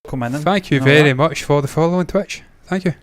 come in. Thank you very much for the follow on Twitch. Thank you.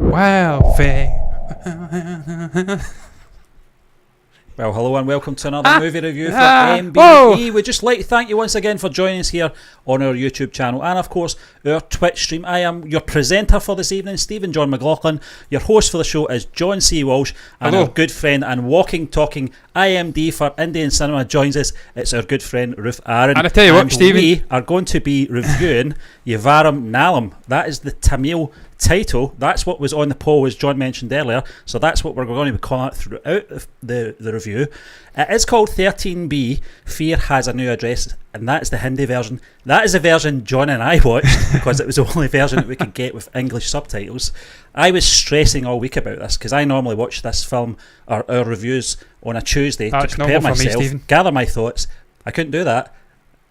Wow, Well, hello and welcome to another movie review for MBE. We'd just like to thank you once again for joining us here on our YouTube channel and, of course, our Twitch stream. I am your presenter for this evening, Stephen John McLaughlin. Your host for the show is John C. Walsh, and our good friend and walking, talking IMD for Indian cinema joins us. It's our good friend Ruth Aaron. And I tell you what, Stephen, we are going to be reviewing Yavarum Nalam. That is the Tamil title. That's what was on the poll, as John mentioned earlier, so that's what we're going to be calling it throughout the review. It is called 13B, Fear Has a New Address, and that's the Hindi version. That is the version John and I watched because it was the only version that we could get with English subtitles. I was stressing all week about this because I normally watch this film or our reviews on a Tuesday to prepare myself, gather my thoughts. I couldn't do that.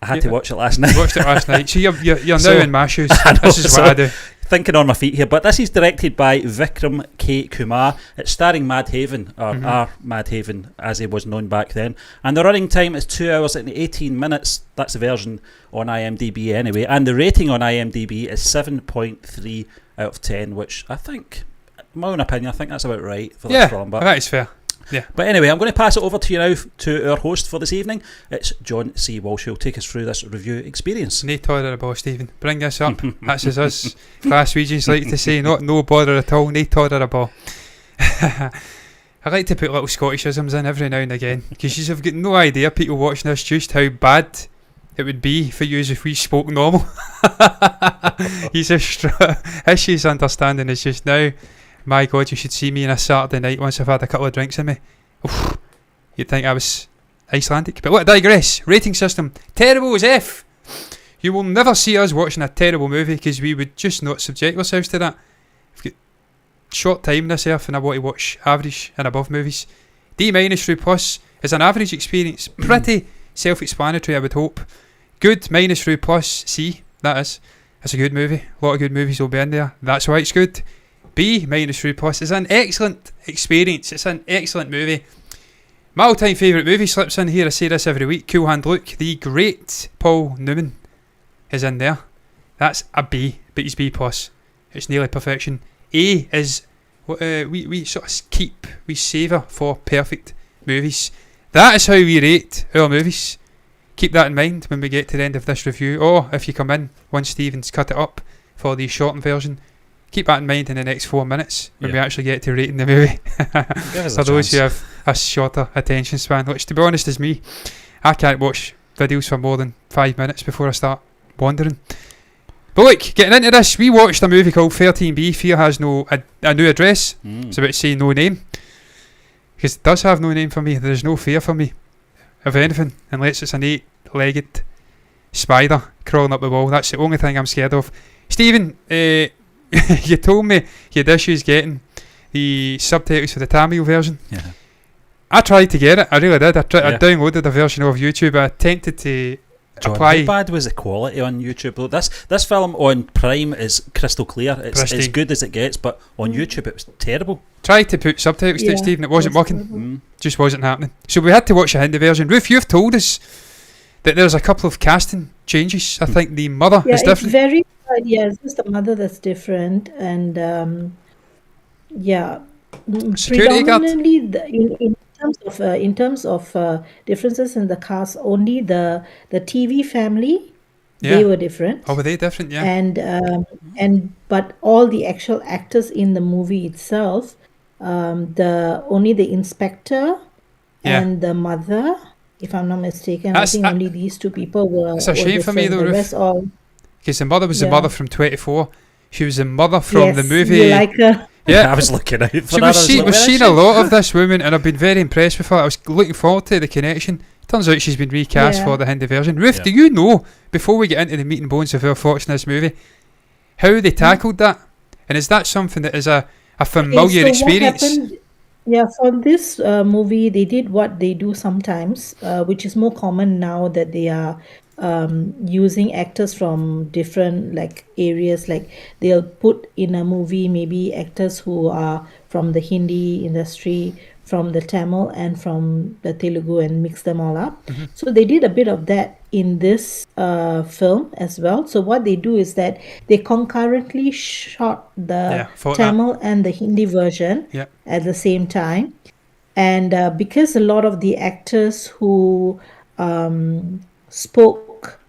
I had to watch it last night. You watched it last night, so you're now in my shoes. This is what I do. Thinking on my feet here, but this is directed by Vikram K. Kumar. It's starring Madhavan, or R. Madhavan as he was known back then, and the running time is 2 hours and 18 minutes. That's the version on IMDb anyway, and the rating on IMDb is 7.3 out of 10, which I think, in my own opinion, I think that's about right for this film. But that is fair. Yeah. But anyway, I'm going to pass it over to you now, to our host for this evening. It's John C. Walsh who'll take us through this review experience. No tolerable, Stephen. Bring this up. That's as us Glaswegians like to say. No bother at all. No tolerable. I like to put little Scottishisms in every now and again, because you've got no idea, people watching this, just how bad it would be for you if we spoke normal. His understanding is just now, my God, you should see me on a Saturday night once I've had a couple of drinks in me. Oof, you'd think I was Icelandic. But let I digress. Rating system, terrible as F. You will never see us watching a terrible movie because we would just not subject ourselves to that. We've got short time on this earth and I want to watch average and above movies. D- through plus is an average experience. Pretty self-explanatory, I would hope. Good minus through plus C, that is. It's a good movie. A lot of good movies will be in there. That's why it's good. B minus through plus is an excellent experience. It's an excellent movie. My all-time favourite movie slips in here. I say this every week. Cool Hand Luke. The great Paul Newman is in there. That's a B, but it's B plus. It's nearly perfection. A is what we sort of we savour for perfect movies. That is how we rate our movies. Keep that in mind when we get to the end of this review, or if you come in once Stephen's cut it up for the shortened version. Keep that in mind in the next 4 minutes when we actually get to rating the movie. For those who have a shorter attention span, which to be honest is me. I can't watch videos for more than 5 minutes before I start wandering. But look, getting into this, we watched a movie called 13B, Fear Has a New Address. It's about to say no name. Because it does have no name for me. There's no fear for me. of anything unless it's an 8-legged spider crawling up the wall. That's the only thing I'm scared of. Stephen, you told me you had issues getting the subtitles for the Tamil version. Yeah. I tried to get it. I really did. I downloaded a version of YouTube. I attempted to John, apply. how bad was the quality on YouTube though? This film on Prime is crystal clear. It's Pristine. as good as it gets, but on YouTube it was terrible. Tried to put subtitles to it, Stephen. It wasn't working. Just wasn't happening. So we had to watch the Hindi version. Ruth, you've told us that there's a couple of casting changes. I think the mother is different. It's very it's just the mother that's different, and Security guard. predominantly in terms of differences in the cast, only the TV family they were different. Oh, were they different? Yeah. And but all the actual actors in the movie itself, only the inspector and the mother, if I'm not mistaken, I think only these two people were. It's a shame for me though, Ruth, because the mother was the mother from 24. She was the mother from the movie. You like her? Yeah, I was looking out for We've seen a lot of this woman, and I've been very impressed with her. I was looking forward to the connection. Turns out she's been recast for the Hindi version. Ruth, do you know, before we get into the meat and bones of our thoughts in this movie, how they tackled that? And is that something that is a familiar experience? For this movie, they did what they do sometimes, which is more common now that they are using actors from different areas. Like they'll put in a movie maybe actors who are from the Hindi industry, from the Tamil and from the Telugu, and mix them all up. So they did a bit of that in this film as well. So what they do is that they concurrently shot the Tamil and the Hindi version at the same time. And because a lot of the actors who spoke,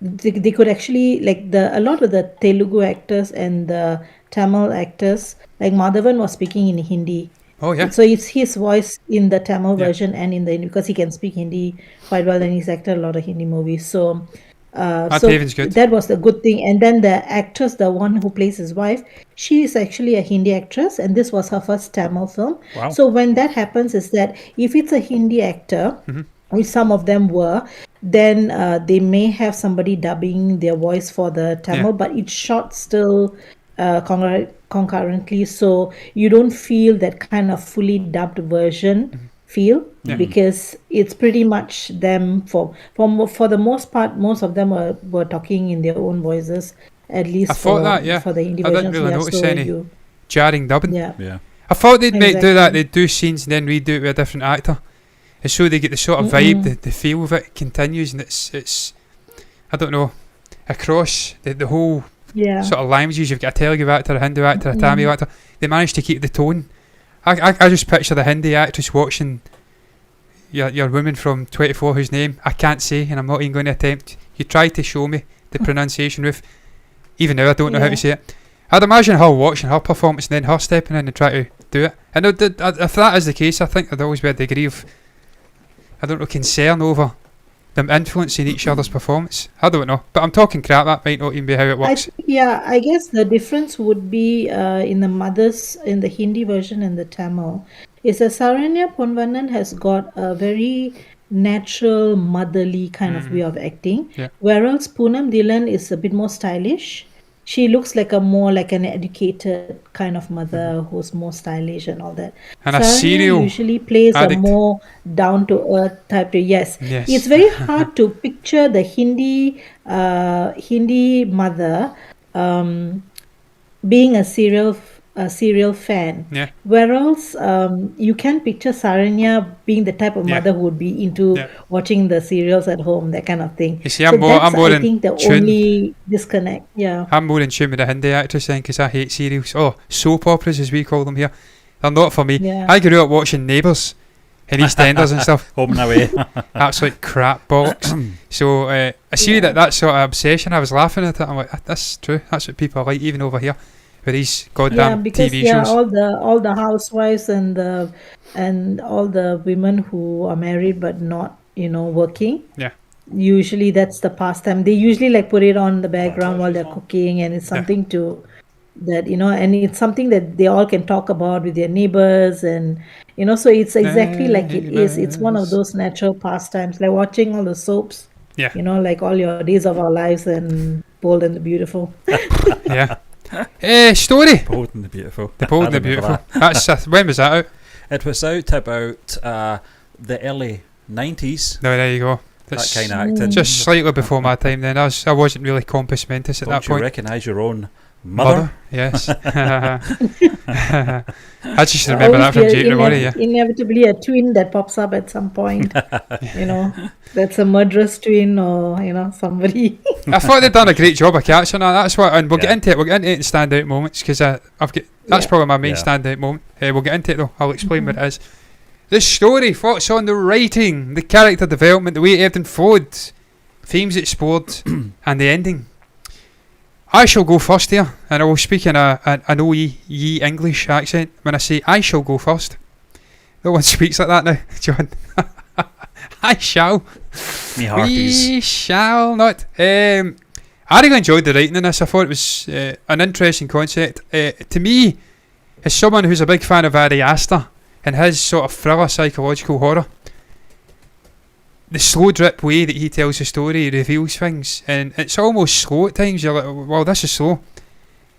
they could actually, a lot of the Telugu actors and the Tamil actors, like Madhavan was speaking in Hindi. Oh yeah. So it's his voice in the Tamil version and in the, because he can speak Hindi quite well, and he's acted a lot of Hindi movies. So good. That was the good thing. And then the actress, the one who plays his wife, she is actually a Hindi actress, and this was her first Tamil film. Wow. So when that happens is that if it's a Hindi actor, which some of them were, then they may have somebody dubbing their voice for the Tamil, but it's shot still concurrently, so you don't feel that kind of fully dubbed version feel, because it's pretty much them for the most part. Most of them were talking in their own voices, at least for the Hindi version. I didn't really notice any jarring dubbing. Yeah. I thought they'd might do that. They'd do scenes and then redo it with a different actor, and so they get the sort of vibe, the feel of it continues, and it's I don't know, across the whole sort of languages. You've got a Telugu actor, a Hindi actor, a Tamil actor. They managed to keep the tone. I just picture the Hindi actress watching your woman from 24 whose name I can't say, and I'm not even going to attempt. You tried to show me the pronunciation with, even now I don't know how to say it. I'd imagine her watching her performance and then her stepping in and trying to do it. And if that is the case, I think there'd always be a degree of, I don't know, concern over them influencing each other's performance. I don't know, but I'm talking crap. That might not even be how it works. I guess the difference would be in the Hindi version and the Tamil is that Saranya Ponvanan has got a very natural motherly kind of way of acting, whereas Poonam Dhilan is a bit more stylish. She looks more like an educated kind of mother who's more stylish and all that. And a serial usually plays addict. A more down to earth type. Yes. It's very hard to picture the Hindi mother being a serial fan. Whereas you can picture Saranya being the type of mother who would be into watching the serials at home, that kind of thing. You see, I'm more I think the only disconnect. I'm more in tune with the Hindi actress then, because I hate serials. Soap operas as we call them here. They're not for me. I grew up watching Neighbours and EastEnders and stuff. Home and away. Absolute crap box. So I see that sort of obsession. I was laughing at it. I'm like, that's true. That's what people are like, even over here. With these goddamn TV shows. all the housewives and all the women who are married but not working. Usually that's the pastime. They usually put it on the background while they're cooking, and it's something to that, and it's something that they all can talk about with their neighbors, and so it's exactly like it is. It's one of Neighbours. those natural pastimes, like watching all the soaps, Yeah, like All Your Days of Our Lives and Bold and the Beautiful. yeah. Story. Bold and the Beautiful. The Bold I and the remember Beautiful. That's when was that out? It was out about the early 90s. No, there you go. That That's kind of acting. just slightly before my time. Then I wasn't really compos mentis at Don't that you point. recognise your own mother? Yes. I just There'll remember that always from be Jake Rory, yeah. inevitably a twin that pops up at some point. That's a murderous twin, or somebody. I thought they'd done a great job of catching that. That's what, and we'll get Yeah. into it. We'll get into it in standout moments because I've got that's Yeah. probably my main Yeah. standout moment. We'll get into it though. I'll explain what it is. The story, thoughts on the writing, the character development, the way it ebbed and flowed, themes explored, and the ending. I shall go first here, and I will speak in an OE English accent when I say I shall go first. No one speaks like that now, John. I shall. Me hearties. We shall not. I really enjoyed the writing in this. I thought it was an interesting concept. To me, as someone who's a big fan of Ari Aster and his sort of thriller psychological horror, the slow drip way that he tells the story reveals things, and it's almost slow at times. You're like, well, this is slow,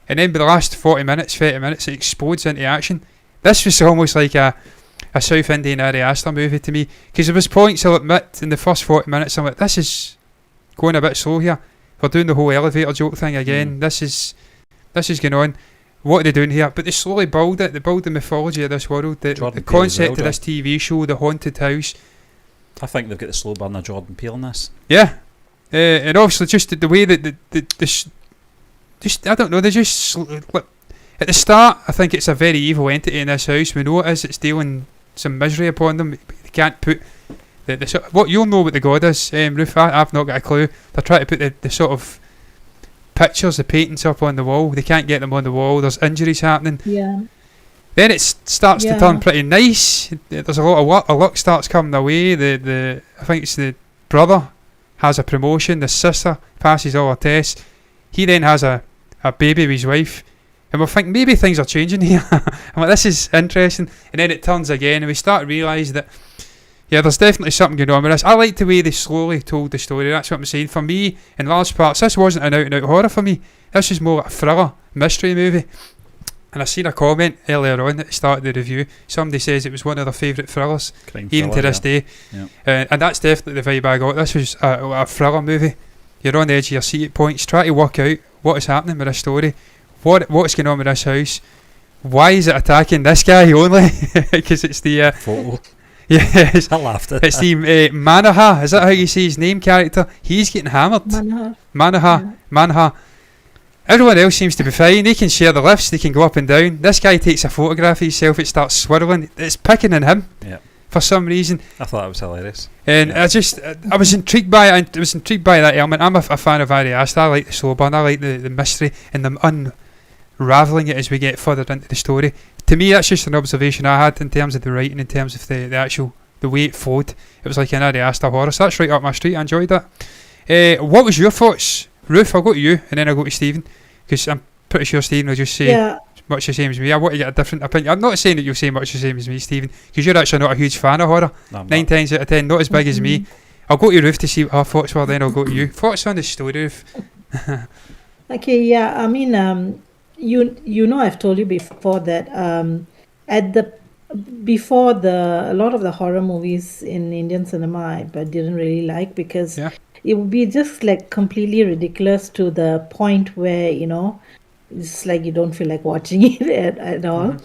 and then by the last 40 minutes, 30 minutes, it explodes into action. This was almost like a South Indian Ari Aster movie to me, because there was points, I'll admit, in the first 40 minutes I'm like, this is going a bit slow here. We're doing the whole elevator joke thing again. This is going on. What are they doing here? But they slowly build it. They build the mythology of this world, the Jordan Peele as concept well, of this TV show, the haunted house. I think they've got the slow burn of Jordan Peele in this. Yeah, and obviously just the way that just I don't know. They just at the start, I think it's a very evil entity in this house. We know it is. It's dealing some misery upon them. They can't put what you'll know what the god is, Ruth. I've not got a clue. They're trying to put the sort of pictures, the paintings up on the wall. They can't get them on the wall. There's injuries happening. Yeah. Then it starts to turn pretty nice. There's a lot of luck. A luck starts coming their way. The I think it's the brother has a promotion. The sister passes all her tests. He then has a baby with his wife. And we're thinking maybe things are changing here. I'm like, this is interesting. And then it turns again, and we start to realise that, yeah, there's definitely something going on with this. I like the way they slowly told the story. That's what I'm saying. For me, in large parts, this wasn't an out-and-out horror for me. This was more like a thriller, mystery movie. And I seen a comment earlier on at the start of the review. Somebody says it was one of their favourite thrillers, Crime even thriller, to this day. Yeah. And that's definitely the vibe I got. This was a thriller movie. You're on the edge of your seat at points, trying to work out what is happening with this story. What's going on with this house? Why is it attacking this guy only? Because it's the Photo. yes, I laughed at it's the Manaha. Is that how you say his name? Character. He's getting hammered. Manaha. Everyone else seems to be fine. They can share the lifts. They can go up and down. This guy takes a photograph of himself. It starts swirling. It's picking on him. Yeah. For some reason. I thought that was hilarious. And Yeah. I was intrigued by it. I was intrigued by that element. I'm a fan of Ari Aster. I like the slow burn. I like the mystery and the unravelling it as we get further into the story. To me, that's just an observation I had in terms of the writing, in terms of the actual the way it flowed. It was like an Ari Aster horror. So that's right up my street. I enjoyed that. What was your thoughts, Ruth? I'll go to you and then I'll go to Stephen, because I'm pretty sure Stephen will just say much the same as me. I want to get a different opinion. I'm not saying that you'll say much the same as me, Stephen, because you're actually not a huge fan of horror. No, I'm 9 not. times out of 10, not as big as me. I'll go to Ruth to see what her thoughts were, then I'll go to you. Thoughts on the story, Ruth? Okay, yeah. I mean, I've told you before that a lot of the horror movies in Indian cinema I didn't really like, because it would be just like completely ridiculous to the point where it's like you don't feel like watching it at all.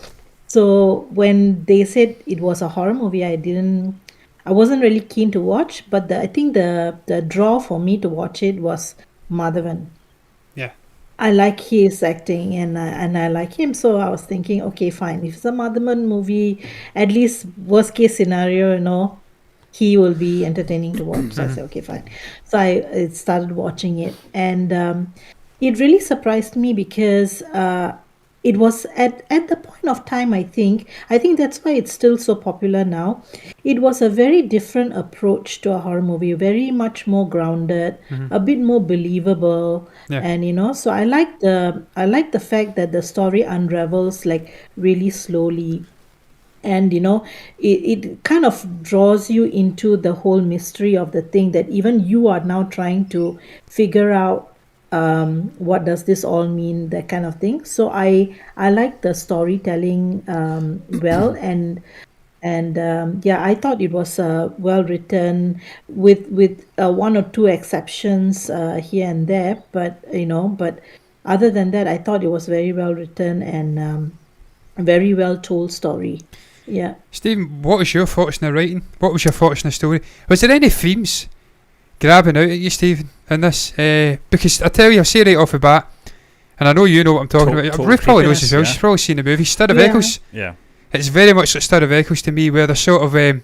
So when they said it was a horror movie, I wasn't really keen to watch. But I think the draw for me to watch it was Madhavan. Yeah. I like his acting and I like him, so I was thinking, okay, fine. If it's a Madhavan movie, at least worst case scenario, he will be entertaining to watch. So I said, okay, fine. So I started watching it, and it really surprised me because it was at the point of time, I think that's why it's still so popular now. It was a very different approach to a horror movie, very much more grounded, a bit more believable. Yeah. And so I like the fact that the story unravels like really slowly. And it kind of draws you into the whole mystery of the thing, that even you are now trying to figure out, what does this all mean, that kind of thing. So I like the storytelling, well. And yeah, I thought it was well written, with one or two exceptions here and there, but other than that, I thought it was very well written, and a very well told story. Yeah. Stephen, what was your thoughts on the writing? What was your thoughts on the story? Was there any themes grabbing out at you, Stephen, in this? Because I tell you, I'll say right off the bat, and I know you know what I'm talking about. Total Ruth probably knows as well. creepiness, She's probably seen the movie. Stir of Yeah. Echoes. Yeah. It's very much like Stir of Echoes to me, where there's sort of a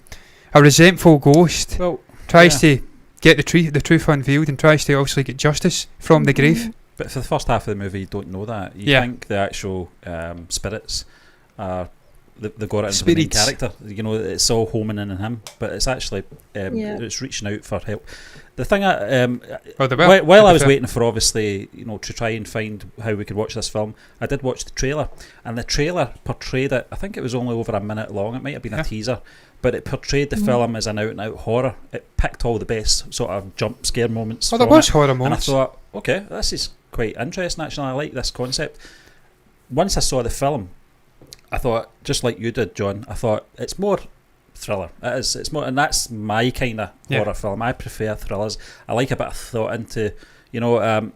resentful ghost Well, tries to get the truth unveiled and tries to obviously get justice from the grave. but for the first half of the movie, you don't know that. You Yeah. think the actual spirits are they got it into the main Spirits. character. It's all homing in on him, but it's actually Yeah. it's reaching out for help. The thing Well, they will, while to I be was fair. waiting for, obviously, to try and find how we could watch this film, I did watch the trailer, and the trailer portrayed it. I think it was only over a minute long. It might have been Yeah. a teaser, but it portrayed the film as an out-and-out horror. It picked all the best sort of jump scare moments. Oh, there from was it. horror And I moments. thought, okay, this is quite interesting. Actually, I like this concept. Once I saw the film, I thought, just like you did, John, I thought it's more thriller. It is. It's more, and that's my kind of Yeah. horror film. I prefer thrillers. I like a bit of thought into. I'm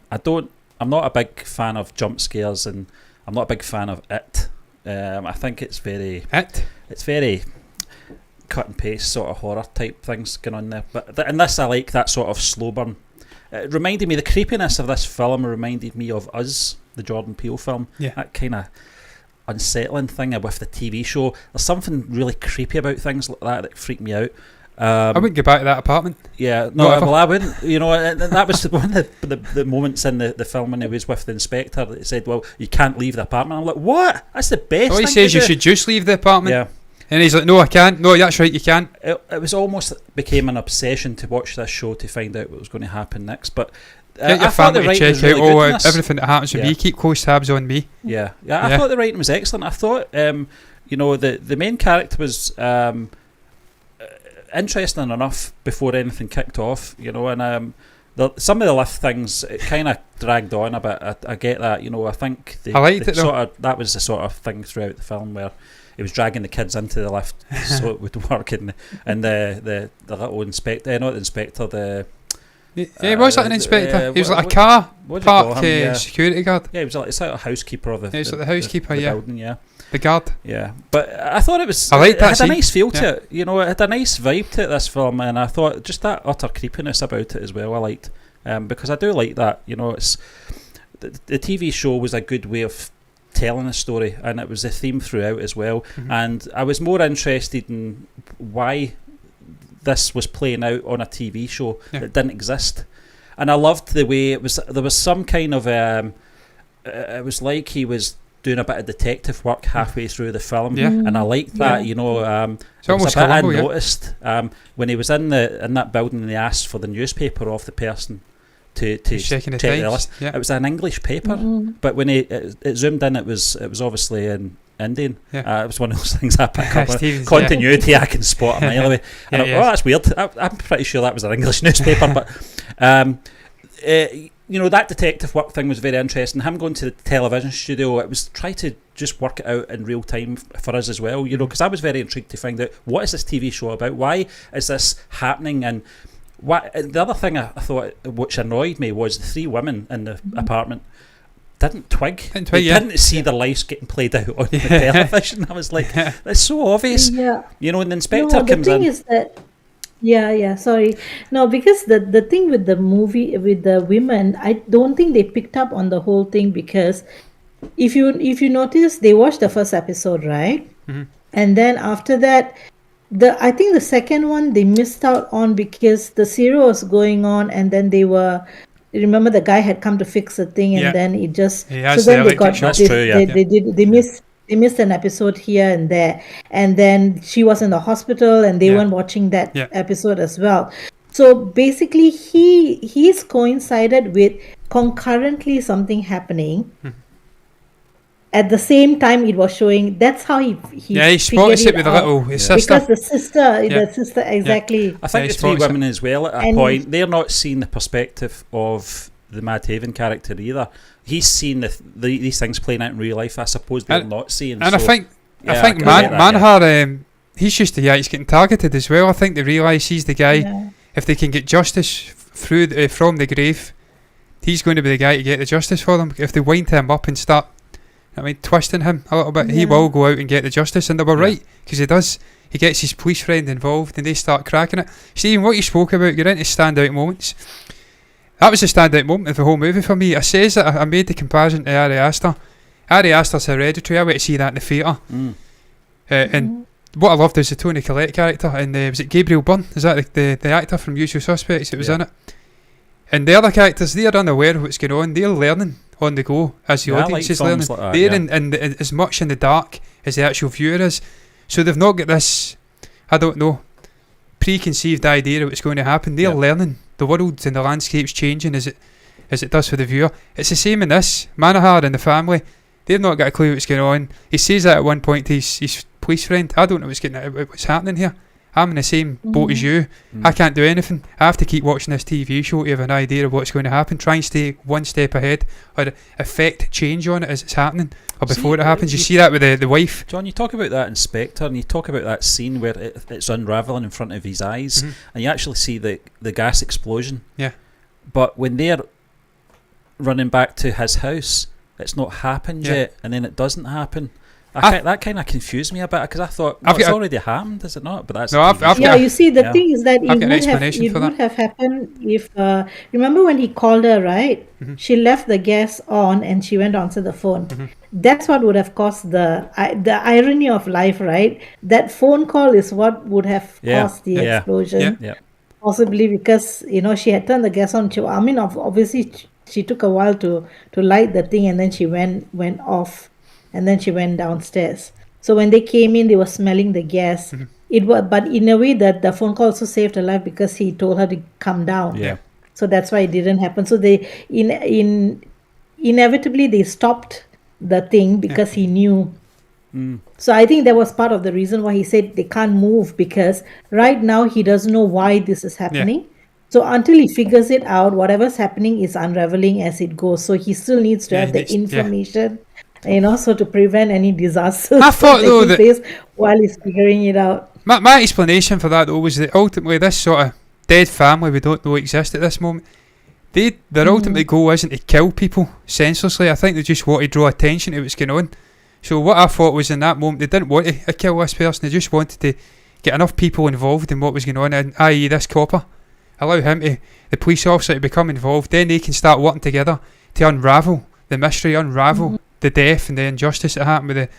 not a big fan of jump scares, and I'm not a big fan of it. I think it's very cut and paste sort of horror type things going on there. But in this, I like that sort of slow burn. It reminded me, the creepiness of this film reminded me of Us, the Jordan Peele film. Yeah. That kind of unsettling thing with the TV show. There's something really creepy about things like that freak me out. I wouldn't go back to that apartment. Yeah, no, Not ever. well, I wouldn't. And that was one of the moments in the film when he was with the inspector. He said, "Well, you can't leave the apartment." I'm like, "What? That's the best." Oh, he thing says to you do." should just leave the apartment. Yeah, And he's like, no, I can't. No, that's right, you can't. it was almost became an obsession to watch this show to find out what was going to happen next. But Get I your thought the family to writing check was really out good in this. everything that happens with Yeah. me. Keep close tabs on me. Yeah, I Yeah. thought the writing was excellent. I thought, the main character was interesting enough before anything kicked off. And some of the lift things, it kind of dragged on a bit. I get that. I think I liked it, though. that was the sort of thing throughout the film where he was dragging the kids into the lift so it would work, and the little inspector, not the inspector, the Yeah, was like an inspector. He was like a what car do you call park him? Yeah. security guard. Yeah, he was like, it's like a housekeeper of the. Yeah, he's the- like the housekeeper, the yeah. building, yeah. The guard. Yeah, but I thought it was. I liked that It had scene. a nice feel to Yeah. it. It had a nice vibe to it, this film, and I thought just that utter creepiness about it as well. I liked, because I do like that. It's the TV show was a good way of telling a story, and it was a theme throughout as well. Mhm. And I was more interested in why this was playing out on a TV show that didn't exist. And I loved the way it was. There was some kind of it was like he was doing a bit of detective work halfway through the film, Yeah. and I liked that. It's There was almost a bit I Columbo, yeah. noticed when he was in that building, and they asked for the newspaper of the person to He's checking the check the times. list. Yeah. It was an English paper, Mhm. but when it zoomed in, it was obviously in Indian. Yeah. It was one of those things I pick up on. Stevens, Continuity, I can spot a mile away. And Yeah, that's weird. I'm pretty sure that was an English newspaper, but that detective work thing was very interesting. Him going to the television studio, it was try to just work it out in real time for us as well. Because I was very intrigued to find out, what is this TV show about? Why is this happening? And the other thing I thought which annoyed me was the three women in the apartment didn't twig. They didn't see their lives getting played out on the television. I was like, that's so obvious. Yeah. And the inspector No, the comes thing in. is that, yeah, sorry. No, because the thing with the movie, with the women, I don't think they picked up on the whole thing, because if you notice, they watched the first episode, right? Mhm. And then after that, I think the second one they missed out on, because the serial was going on, and then they were remember the guy had come to fix the thing, and then it just He so has then the they got electric shock. That's true, yeah. They missed an episode here and there, and then she was in the hospital, and they Yeah. weren't watching that Yeah. episode as well. So basically, he's coincided with concurrently something happening. At the same time, it was showing. That's how he He spots it with out. his sister. Because the sister, exactly. I think he the three spots it. women as well at a And- point, they're not seeing the perspective of the Mad Haven character either. He's seen these things playing out in real life. I suppose they're And- not seeing. And so, I think yeah, I can Man- get that, yeah. Manhar, he's just the guy he's getting targeted as well. I think they realise he's the guy. Yeah. If they can get justice through from the grave, he's going to be the guy to get the justice for them. If they wind him up and start, twisting him a little bit, he Yeah. will go out and get the justice. And they were Yeah. right, because he does. He gets his police friend involved, and they start cracking it. Stephen, what you spoke about, you're into standout moments. That was a standout moment of the whole movie for me. I says that I made the comparison to Ari Aster. Ari Aster's Hereditary. I went to see that in the theatre. And what I loved was the Tony Collette character, and was it Gabriel Byrne? Is that the actor from Usual Suspects that was Yeah. in it? And the other characters, they're unaware of what's going on. They're learning on the go as the Yeah, I audience like is learning. films like that, They're yeah. in as much in the dark as the actual viewer is. So they've not got this, I don't know, preconceived idea of what's going to happen. They're Yeah. learning. The world and the landscape's changing as it does for the viewer. It's the same in this. Manahar and the family, they've not got a clue what's going on. He says that at one point to his police friend, I don't know what's happening here. I'm in the same boat as you. I can't do anything. I have to keep watching this TV show to have an idea of what's going to happen. Try and stay one step ahead, or affect change on it as it's happening, or before it happens. You see that with the wife. John, you talk about that inspector, and you talk about that scene where it's unravelling in front of his eyes, and you actually see the gas explosion. Yeah. But when they're running back to his house, it's not happened yet, and then it doesn't happen. That kind of confused me a bit, because I thought it's already happened, is it not? But that's You see, the thing is that it explanation would have happened if remember when he called her, right? She left the gas on and she went to answer the phone. That's what would have caused the irony of life, right? That phone call is what would have caused the explosion. Yeah. Possibly because she had turned the gas on. Obviously she took a while to light the thing, and then she went off. And then she went downstairs. So when they came in, they were smelling the gas. But in a way that the phone call also saved her life, because he told her to come down. Yeah. So that's why it didn't happen. So they inevitably they stopped the thing because he knew. So I think that was part of the reason why he said they can't move, because right now he doesn't know why this is happening. So until he figures it out, whatever's happening is unraveling as it goes. So he still needs to have the information. So to prevent any disasters. I thought though that while he's figuring it out. My explanation for that though was that ultimately this sort of dead family we don't know exist at this moment. Their ultimate goal isn't to kill people senselessly. I think they just want to draw attention to what's going on. So what I thought was, in that moment, they didn't want to kill this person. They just wanted to get enough people involved in what was going on, and i.e. this copper. Allow the police officer to become involved. Then they can start working together to unravel the mystery, the death and the injustice that happened with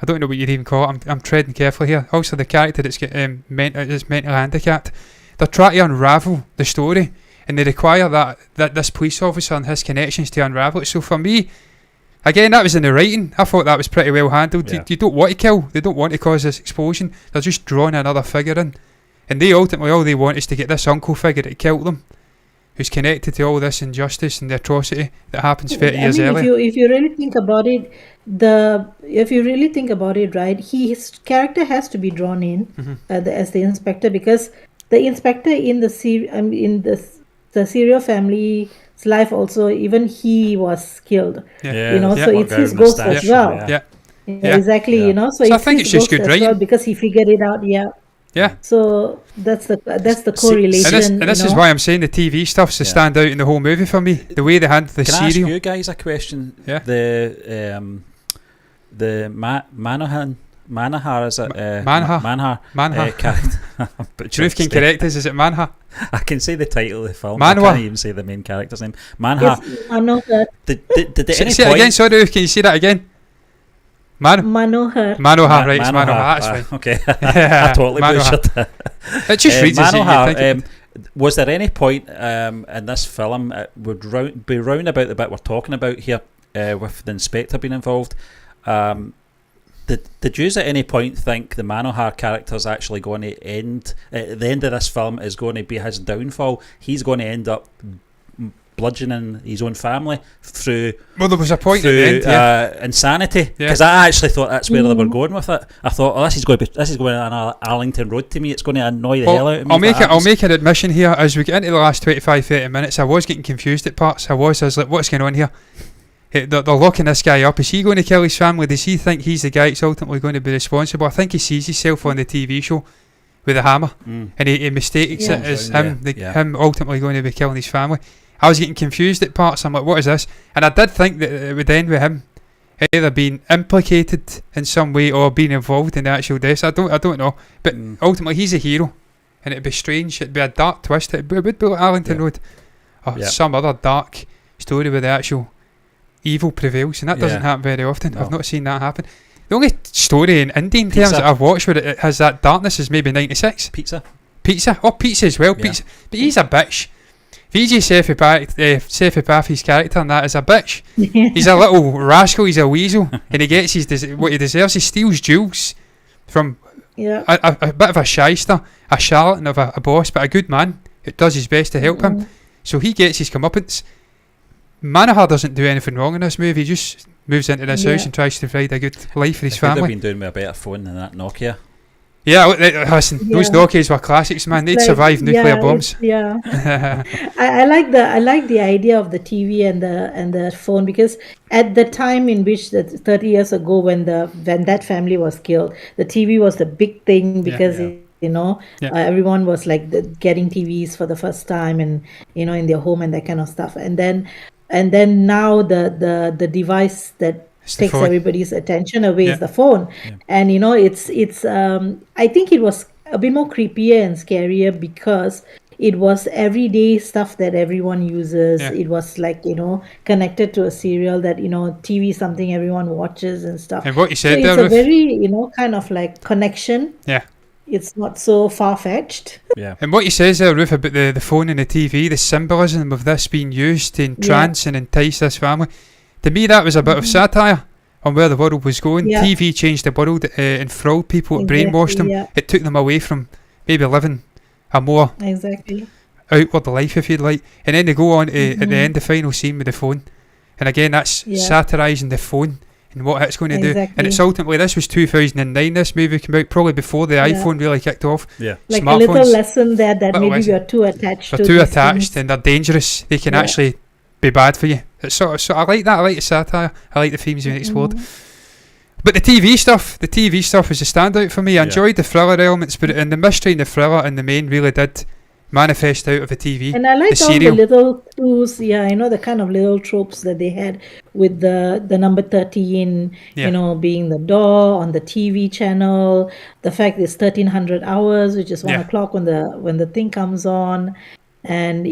I don't know what you'd even call it. I'm treading carefully here. Also the character that's is mentally handicapped. They're trying to unravel the story, and they require that this police officer and his connections to unravel it. So for me, again, that was in the writing. I thought that was pretty well handled. Yeah. You don't want to kill. They don't want to cause this explosion. They're just drawing another figure in, and they ultimately all they want is to get this uncle figure that killed them, who's connected to all this injustice and the atrocity that happens 30 years earlier. If you really think about it, right, his character has to be drawn in as the inspector, because the inspector in the serial family's life also, even he was killed. So it's his ghost as well. Exactly. So I think it's just good writing, well, because he figured it out. Yeah. So that's the correlation. And this is why I'm saying the TV stuff's to stand out in the whole movie for me. The way they handle the Can serial. I ask you guys a question? Yeah. The Manahar, is it? Manhar. Character. Ruth can correct us. Is it Manhar? I can say the title of the film. Manhwa. I can't even say the main character's name. Manhar. Manohar. Did at any Say it point... again. Sorry, Ruth. Can you say that again? Manohar. Right? It's Manohar. That's fine. Okay. I totally bullshit. It just reads as Manohar, Was there any point in this film would be round about the bit we're talking about here, with the inspector being involved? Did you at any point think the Manohar character's actually going to end at the end of this film is going to be his downfall? He's going to end up bludgeoning his own family through. Well, there was a point at the end, insanity, because I actually thought that's where they were going with it. I thought, this is going on Arlington Road to me. It's going to annoy the hell out of me. I'll make an admission here. As we get into the last 25-30 minutes, I was getting confused at parts. I was like, what's going on here? They're locking this guy up. Is he going to kill his family? Does he think he's the guy that's ultimately going to be responsible? I think he sees himself on the TV show with a hammer, and he mistakes it as him ultimately going to be killing his family. I was getting confused at parts. I'm like, what is this? And I did think that it would end with him either being implicated in some way or being involved in the actual deaths. I don't know. But ultimately, he's a hero, and it'd be strange. It'd be a dark twist. It would be like Arlington Road, or some other dark story where the actual evil prevails, and that doesn't happen very often. I've not seen that happen. The only story in Indian terms that I've watched where it has that darkness is maybe 96. Pizza. Oh, Pizza as well. Pizza, but he's a bitch. Vijay Sethupathiy's character and that is a bitch. He's a little rascal. He's a weasel, and he gets what he deserves. He steals jewels from a bit of a shyster, a charlatan of a boss, but a good man who does his best to help him. So he gets his comeuppance. Manohar doesn't do anything wrong in this movie. He just moves into this house and tries to provide a good life for his family. Could have been doing with a better phone than that Nokia. Yeah, listen, those Nokias were classics, man. They'd survive nuclear bombs. I like the idea of the TV and the phone, because at the time in which 30 years ago when that family was killed, the TV was the big thing, because everyone was like getting TVs for the first time, and in their home and that kind of stuff. And then now the device that takes everybody's attention away is the phone. And it's I think it was a bit more creepier and scarier because it was everyday stuff that everyone uses. It was like connected to a serial that TV is something everyone watches and stuff. And what you said, so it's a very kind of like connection. It's not so far-fetched. And what you says there, Ruth, about the phone and the TV, the symbolism of this being used to entrance and entice this family, to me that was a bit of satire on where the world was going. TV changed the world, enthralled people, it brainwashed them. It took them away from maybe living a more outward life, if you'd like. And then they go on to, at the end, the final scene with the phone. And again, that's satirising the phone and what it's going to do. And it's ultimately, this was 2009, this movie came out, probably before the iPhone really kicked off. Like a little lesson there that maybe you're too attached to. They're too attached and they're dangerous. They can actually be bad for you. It's so I like that. I like the satire. I like the themes being explored. But the TV stuff was a standout for me. I enjoyed the thriller elements, but and the mystery and the thriller and the main really did manifest out of the TV. And I like all the little clues, the kind of little tropes that they had with the number 13, being the door on the TV channel, the fact it's 1300 hours, which is 1 o'clock when the thing comes on, and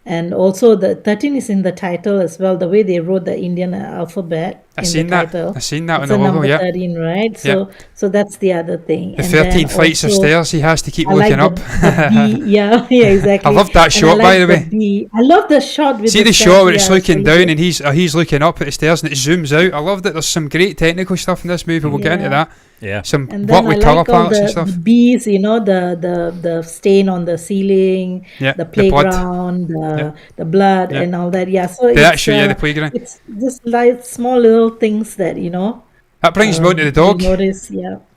and also the 13 is in the title as well, the way they wrote the Indian alphabet. I've seen that in the logo, 13, right? So that's the other thing. The 13 flights of stairs he has to keep looking up. Exactly. I love that shot, by the way. I love the shot with the shot where it's looking down and he's looking up at the stairs and it zooms out. I love that there's some great technical stuff in this movie. We'll get into that. Some what with colour palettes and stuff. The bees, the stain on the ceiling, the playground, the blood and all that. So the playground. It's just like small little things that that brings me on to the dog. Notice,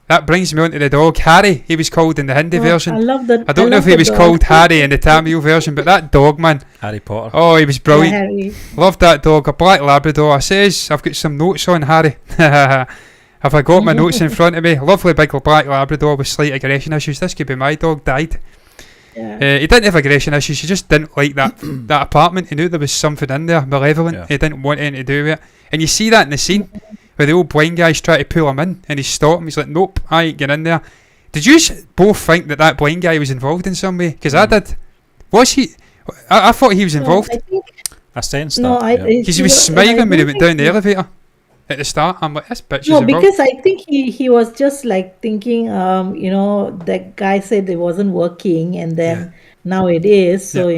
That brings me on to the dog. Harry, he was called in the Hindi version. I love that. I don't know if he was called Harry in the Tamil version, but that dog, man. Harry Potter. Oh, he was brilliant. Loved that dog. A black Labrador. I've got some notes on Harry. Have I got my notes in front of me? Lovely big black Labrador with slight aggression issues. This could be my dog. Died. He didn't have aggression issues. He just didn't like that apartment. He knew there was something in there malevolent. He didn't want anything to do with it. And you see that in the scene where the old blind guy's trying to pull him in and he stopped him. He's like, nope, I ain't getting in there. Did you both think that blind guy was involved in some way? Because I did. Was he? I thought he was involved. I sensed that. Because he was smiling when he went down the elevator at the start. I'm like, this bitch is involved. Because I think he was just like thinking, that guy said it wasn't working, and then now it is. So,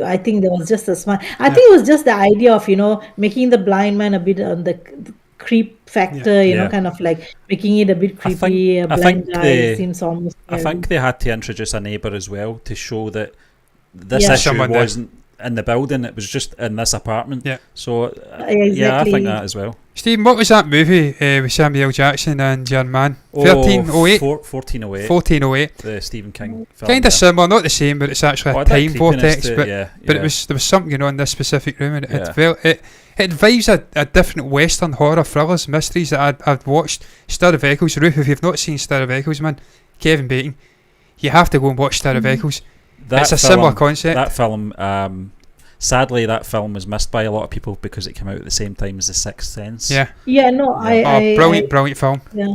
I think there was just a smart. I think it was just the idea of, making the blind man a bit on the creep factor, Yeah. kind of like making it a bit I creepy. think- A I blind think guy seems almost I scary. think they had to introduce a neighbour as well to show that this Yeah. issue Someone there. wasn't in the building, it was just in this apartment. Yeah. So, Exactly. yeah, I think that as well. Stephen, what was that movie with Samuel L. Jackson and your man? 1308? 1408. 1408. The Stephen King film. Kind of similar, not the same, but it's actually Oh, a that time creepiness vortex. to it, But yeah, but yeah. there was something going on in this specific room, and Yeah. it vibes a different Western horror thrillers, mysteries that I'd watched. Stir of Echoes. Ruth, if you've not seen Stir of Echoes, man, Kevin Bacon, you have to go and watch Stir of Echoes. It's a similar concept. That film, sadly, that film was missed by a lot of people because it came out at the same time as The Sixth Sense. Yeah. Yeah, no, I Brilliant film. yeah,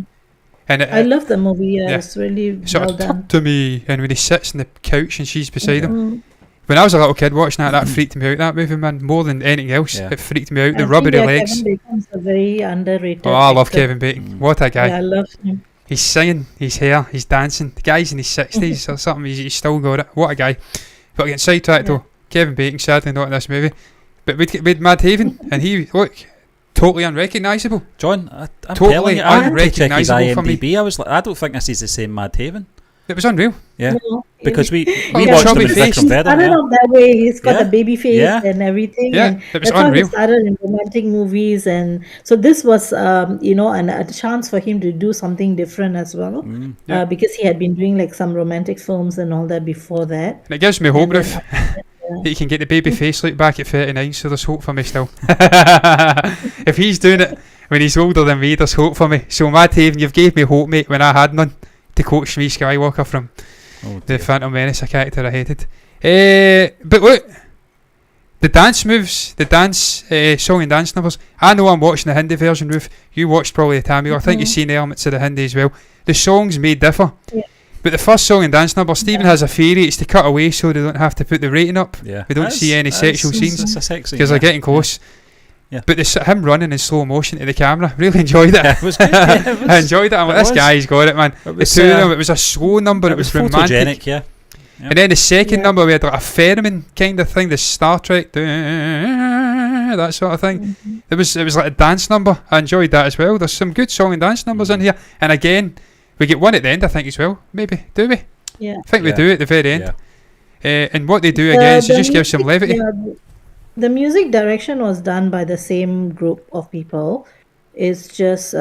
And I love the movie. Yeah, yeah. it's really sort well of done. talk to me, and when he sits on the couch and she's beside him. Mm. When I was a little kid watching that freaked me out. That movie, man, more than anything else, Yeah. it freaked me out. I The think rubbery that legs. Kevin Bacon's a very underrated. Oh, I love actor. Kevin Bacon. What a guy! Yeah, I love him. He's singing, he's here, he's dancing. The guy's in his 60s or something. He's still got it. What a guy! But getting sidetracked though, Kevin Bacon sadly not in this movie. But we'd Mad Haven, and he totally unrecognisable. John, I'm Totally telling you, I had to check his unrecognisable for me. IMDb. I was like, I don't think this is the same Mad Haven. It was unreal. Yeah, No, because we Yeah, watched him chubby in face. Vikram he Vedam. started Yeah. off that way. He's got Yeah. the baby face Yeah. and everything. Yeah, and it was that's how unreal. he started in romantic movies, and so this was, a chance for him to do something different as well, Yeah. because he had been doing like some romantic films and all that before that. And it gives me hope, And then Ruth, that you can get the baby face look back at 39, so there's hope for me still. If he's doing it when he's older than me, there's hope for me. So Mad Haven, you've gave me hope, mate, when I had none, to quote Shmi Skywalker from Oh, the dear. Phantom Menace, a character I hated. But look, the dance moves, the dance song and dance numbers. I know I'm watching the Hindi version, Ruth. You watched probably the Tamil. I think you've seen elements of the Hindi as well. The songs may differ, Yeah. but the first song and dance number, Stephen has a theory. It's to cut away so they don't have to put the rating up. Yeah. We don't see any sexual scenes It's a sex scene, because they're getting close. Yeah. But him running in slow motion to the camera, really enjoyed it. Yeah, it was good. Yeah, it was, I enjoyed it. I'm like, it this was. guy's got it, man. It The was, two of them, it was a slow number. It was romantic. photogenic, yeah. And then the second Yeah. number, we had like a theremin kind of thing, the Star Trek, that sort of thing. It was like a dance number. I enjoyed that as well. There's some good song and dance numbers in here. And again, we get one at the end, I think, as well. Maybe, do we? Yeah. I think we Yeah. do at the very end. Yeah. And what they do again is it just gives some levity. Yeah, the music direction was done by the same group of people. It's just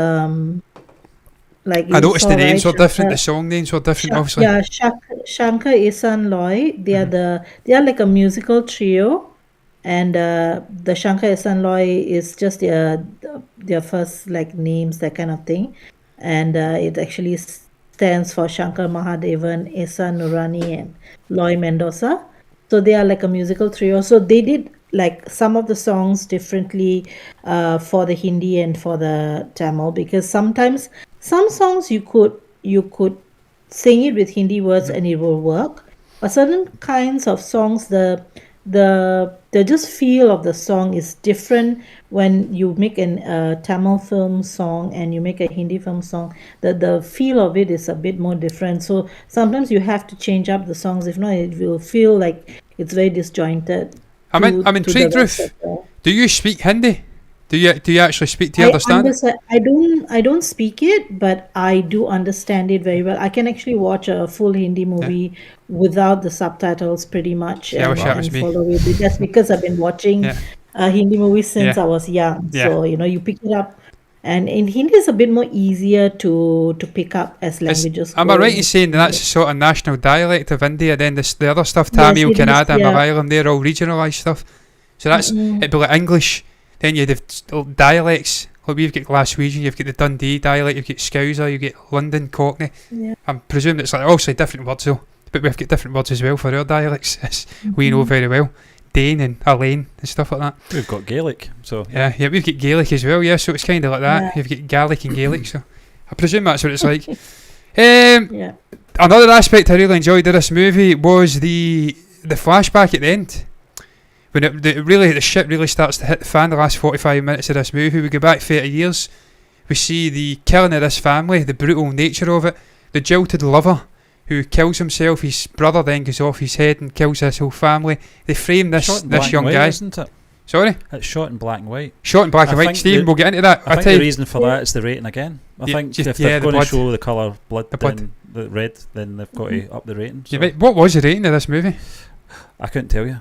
like I you noticed saw, the names right, were different, the Shankar- song names were different, obviously. Yeah, Shankar Isan Loy. They are like a musical trio, and the Shankar Isan Loy is just their first like names, that kind of thing, and it actually stands for Shankar Mahadevan, Isan Nurani, and Loy Mendoza. So they are like a musical trio. So they did like some of the songs differently for the Hindi and for the Tamil, because sometimes some songs you could sing it with Hindi words and it will work. But certain kinds of songs, the just feel of the song is different when you make a Tamil film song and you make a Hindi film song. The feel of it is a bit more different. So sometimes you have to change up the songs. If not, it will feel like it's very disjointed. I'm to the intrigued, rest Ruth. of the- Do you speak Hindi? Do you actually speak? Do you understand it? I don't speak it, but I do understand it very well. I can actually watch a full Hindi movie without the subtitles pretty much, Yeah, I wish that was me. follow it. That's because I've been watching Yeah. Hindi movies since Yeah. I was young. Yeah. So you pick it up, and in Hindi it's a bit more easier to pick up as languages. Am I go. right in saying that's the sort of national dialect of India? Then the other stuff, Yes, Tamil, it is, Kannada, yeah. Malayalam, they're all regionalised stuff. So that's it'd be like English. Then you'd have dialects. Like we've got Glaswegian, you've got the Dundee dialect, you've got Scouser, you've got London Cockney. Yeah. I'm presuming it's like obviously different words though, but we've got different words as well for our dialects, as we know very well. Dane and Elaine and stuff like that. We've got Gaelic, so Yeah, we've got Gaelic as well, yeah, so it's kind of like that. Yeah. You've got Gaelic and Gaelic, so I presume that's what it's like. Yeah. Another aspect I really enjoyed of this movie was the flashback at the end. When the shit really starts to hit the fan, the last 45 minutes of this movie, we go back 30 years. We see the killing of this family, the brutal nature of it, the jilted lover who kills himself. His brother then goes off his head and kills his whole family. They frame this young guy. Isn't it? Sorry? It's shot in black and white. Shot in black and white. Stephen, we'll get into that. I think the reason for that is the rating again. I think if they're going to show the colour blood, then the red, then they've got to up the rating. So. What was the rating of this movie? I couldn't tell you.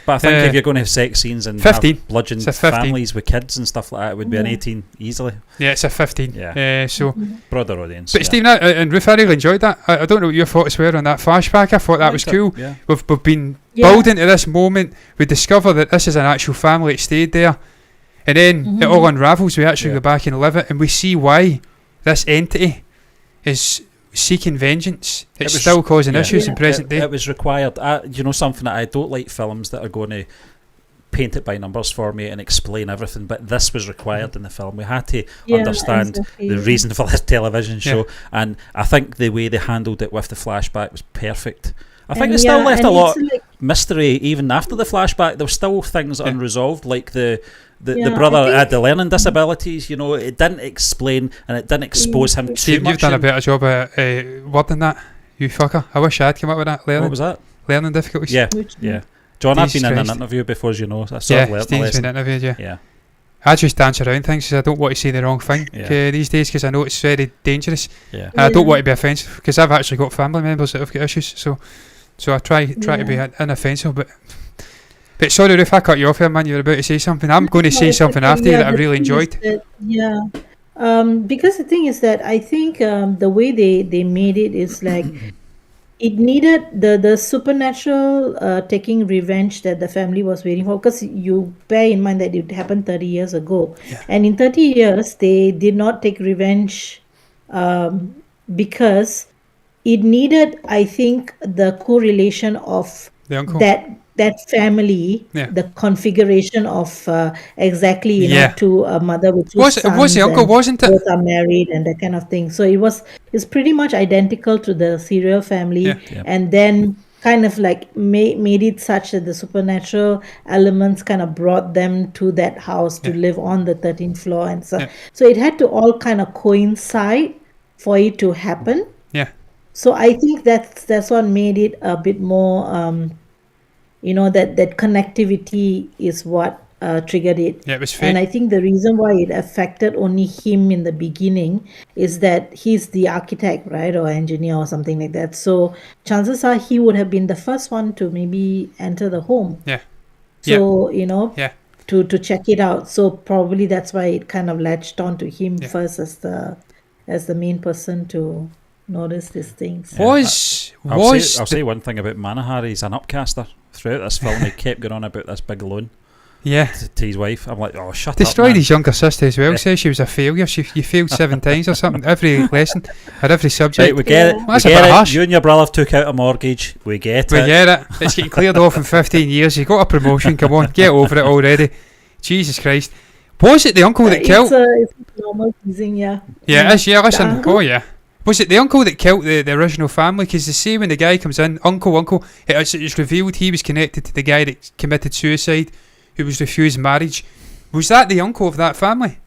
But I think if you're going to have sex scenes and 15. have bludgeoned families with kids and stuff like that, it would be an 18 easily. Yeah, it's a 15. Yeah. So broader audience. But Stephen and Ruth, I really enjoyed that. I don't know what your thoughts were on that flashback. I thought that was cool. Yeah. We've been building to this moment. We discover that this is an actual family that stayed there, and then it all unravels. We actually go back and live it, and we see why this entity is seeking vengeance. It's still causing issues in present day. It was required. Something that I don't like films that are going to paint it by numbers for me and explain everything, but this was required in the film. We had to understand the reason for this television show, and I think the way they handled it with the flashback was perfect. I think it still left a lot of mystery even after the flashback. There were still things unresolved, like the brother had the learning disabilities. It didn't explain and it didn't expose him too much. You've done a better job of wording that, you fucker. I wish I had come up with that. What was that? Learning difficulties. Yeah. John, I've been in an interview before, as you know. I sort of learnt my lesson. Steve's been interviewed, yeah. I just dance around things because I don't want to say the wrong thing these days, because I know it's very dangerous. And I don't want to be offensive, because I've actually got family members that have got issues. So I try to be inoffensive, but sorry, Ruth, I cut you off here, man. You were about to say something. I'm going to say something after that I really enjoyed. Because the thing is that I think the way they made it is like it needed the supernatural taking revenge that the family was waiting for, because you bear in mind that it happened 30 years ago, and in 30 years they did not take revenge because it needed, I think, the correlation of that family, the configuration of exactly to a mother with two sons. Was the uncle, wasn't it? Both are married and that kind of thing. So it's pretty much identical to the serial family, and then kind of like made it such that the supernatural elements kind of brought them to that house to live on the 13th floor and so. So it had to all kind of coincide for it to happen. So I think that's what made it a bit more, that connectivity is what triggered it. Yeah, it was fake. And I think the reason why it affected only him in the beginning is that he's the architect, right, or engineer or something like that. So chances are he would have been the first one to maybe enter the home. So, to check it out. So probably that's why it kind of latched on to him first as the main person to notice these things. I'll say one thing about Manahar. He's an upcaster throughout this film. He kept going on about this big loan to his wife. I'm like, oh, shut up, destroyed his younger sister as well. Says she was a failure. You failed 7 times or something. Every lesson had every subject. Right, we get it. That's we get a bit it. harsh. You and your brother took out a mortgage. We get it. It's getting cleared off in 15 years. You got a promotion. Come on, get over it already. Jesus Christ. Was it the uncle that killed? It's normal teasing, Listen. Oh yeah. Was it the uncle that killed the original family? Because they say when the guy comes in, uncle, it's revealed he was connected to the guy that committed suicide, who was refused marriage. Was that the uncle of that family?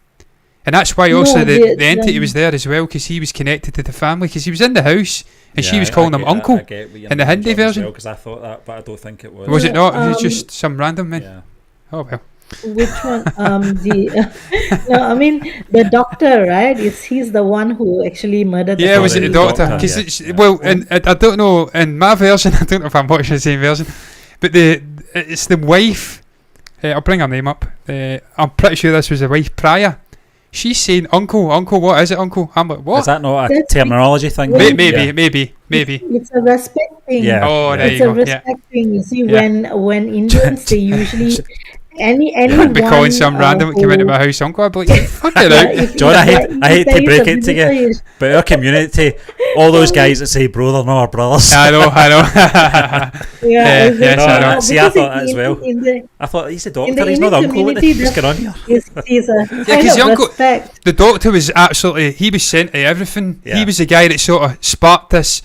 And that's why also the entity was there as well, because he was connected to the family, because he was in the house and she was calling him uncle in the Hindi version. Because I thought that, but I don't think it was. Was it not? It was just some random man. Yeah. Oh well. Which one? The doctor, right? He's the one who actually murdered the family. Was it the doctor? And I don't know, in my version, I don't know if I'm watching the same version, but it's the wife. I'll bring her name up. I'm pretty sure this was the wife prior. She's saying, uncle, what is it, uncle? I'm like, what? Is that not a terminology thing? Maybe. It's a respect thing. Yeah. Oh, there it's you go. It's a respect thing. You see, when Indians, they usually... I'd be calling some random that came into my house uncle. I'd be like, fuck it out. John, I hate to break it to you, but our community, all those guys that say brother, no, our brothers. I know. See, I thought that as well. I thought he's a doctor, he's not the uncle. What's going on here? He's a kind of respect. The doctor was absolutely, he was sent to everything. He was the guy that sort of sparked this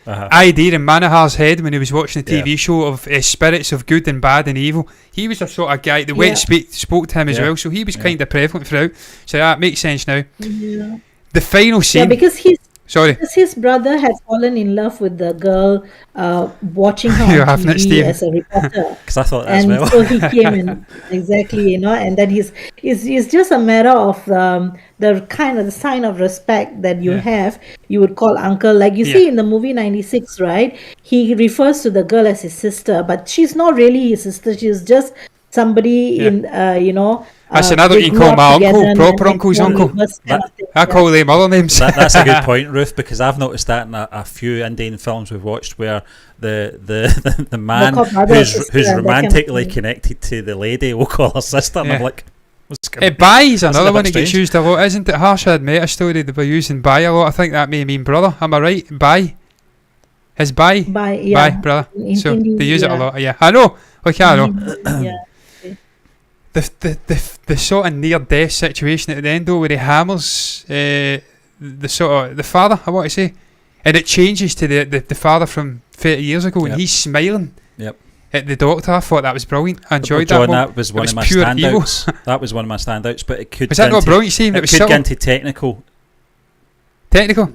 idea in Manahar's head when he was watching the TV show of spirits of good and bad and evil. He was the sort of guy that went spoke to him as well, so he was kind of prevalent throughout. So that makes sense now. The final scene. Yeah, because Sorry. Because his brother had fallen in love with the girl watching her You're on having it, TV Stephen. as a reporter. Because I thought that as And well. so he came in, exactly, and then it's just a matter of the kind of the sign of respect that you have. You would call uncle, like you see in the movie 96, right? He refers to the girl as his sister, but she's not really his sister. She's just somebody in, That's another they you can grew call up my together uncle, and proper then uncle's they uncle. converse kind of thing, I call them other names. That's a good point, Ruth, because I've noticed that in a few Indian films we've watched where the man who's romantically connected to the lady will call her sister, and I'm like, Bai is another one that gets used a lot, isn't it? Harsh had met a story they were using Bai a lot. I think that may mean brother. Am I right? Bai? Is Bai? Bai, brother. So Indian, they use it a lot. Yeah, I know. Okay, I know. Yeah. The sort of near death situation at the end though, where he hammers the father, I want to say, and it changes to the father from 30 years ago, and he's smiling at the doctor. I thought that was brilliant. I enjoyed John, that. That was one of my standouts. That was one of my standouts, but it could. Was that not brilliant, Stephen? It was could get into technical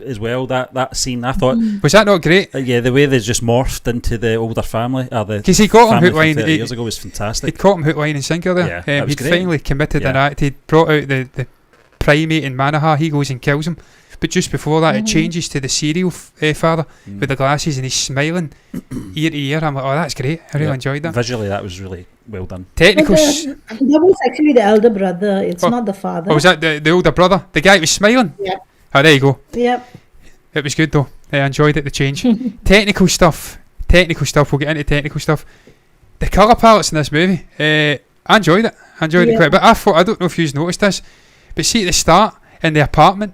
as well. That scene, I thought, was that not great? Yeah, the way they just morphed into the older family, because he got him hook, line. 30 years ago was fantastic. He'd caught him hook, line and sinker there. Yeah, he'd finally committed an act. He'd brought out the primate in Manaha. He goes and kills him. But just before that, it changes to the serial father with the glasses, and he's smiling ear to ear. I'm like, oh, that's great. I really enjoyed that. Visually, that was really well done. Technical. That was actually the elder brother. It's not the father. Oh, was that the older brother? The guy who was smiling? Yeah. Oh, there you go. Yep. It was good though. I enjoyed it, the change. Technical stuff. We'll get into technical stuff. The colour palettes in this movie, I enjoyed it. I enjoyed it quite a bit. I don't know if you've noticed this, but see at the start in the apartment,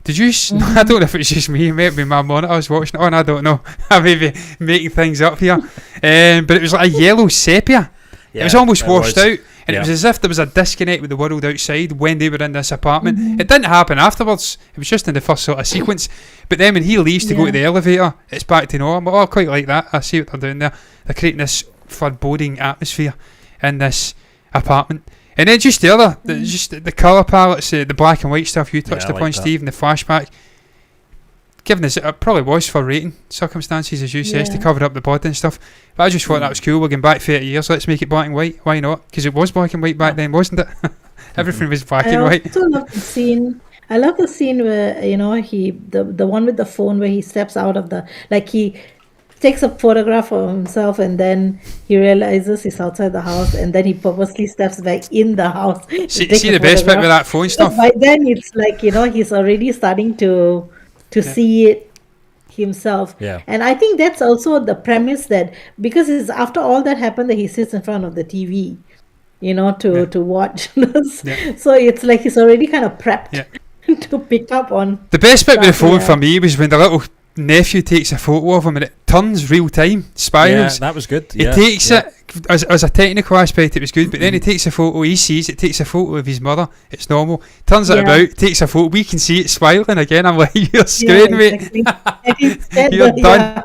did you? I don't know if it's just me. Maybe my monitor was watching it on. I don't know. I may be making things up here, but it was like a yellow sepia. It was almost washed out. And it was as if there was a disconnect with the world outside when they were in this apartment. It didn't happen afterwards. It was just in the first sort of sequence. But then when he leaves to go to the elevator, it's back to normal. Oh, I quite like that. I see what they're doing there. They're creating this foreboding atmosphere in this apartment. And then just the other, just the colour palettes, the black and white stuff you touched upon, Steve, and the flashback. Given this, it probably was for rating circumstances, as you says, to cover up the body and stuff. But I just thought that was cool. We're going back 30 years. Let's make it black and white. Why not? Because it was black and white back then, wasn't it? Everything was black and white. I also love the scene. I love the scene where he the one with the phone where he steps out of he takes a photograph of himself and then he realizes he's outside the house and then he purposely steps back in the house. See the best bit with that phone stuff. By then it's like he's already starting to see it himself. And I think that's also the premise, that because it's after all that happened that he sits in front of the TV to watch this. So it's like he's already kind of prepped to pick up on the best bit with the phone for me was when the little nephew takes a photo of him and it turns real time, spirals. That was good. He takes it as a technical aspect, it was good, but then he takes a photo, he sees it, takes a photo of his mother, it's normal, turns it about, takes a photo, we can see it spiraling again. I'm like, you're screwing me. You're done.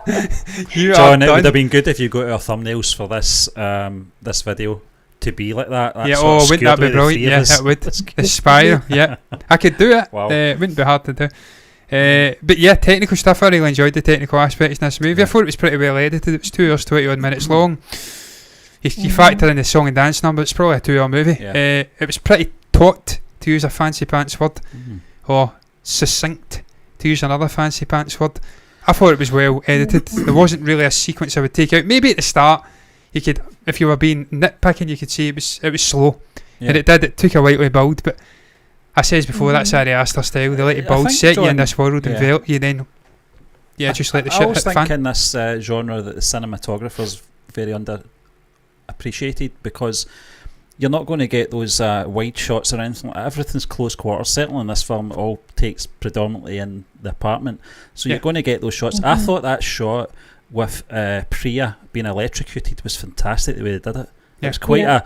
John, it would have been good if you go to our thumbnails for this video to be like that. Wouldn't that be brilliant? Yeah, it would. The spiral, I could do it. Wow. It wouldn't be hard to do. But yeah, technical stuff, I really enjoyed the technical aspects in this movie. I thought it was pretty well edited. It was 2 hours 21 minutes long. You factor in the song and dance number, it's probably a 2 hour movie. It was pretty taut, to use a fancy pants word, or succinct, to use another fancy pants word. I thought it was well edited. There wasn't really a sequence I would take out. Maybe at the start you could, if you were being nitpicking, you could say it was slow, and it took a while to build. But I says before, that's Ari Aster style. They let you build, set you in this world, and develop you, then just let the shit hit the fan. I always think in this genre that the cinematographer's very underappreciated, because you're not going to get those wide shots or anything like that. Everything's close quarters. Certainly in this film, it all takes predominantly in the apartment, so you're going to get those shots. I thought that shot with Priya being electrocuted was fantastic, the way they did it. It was quite a,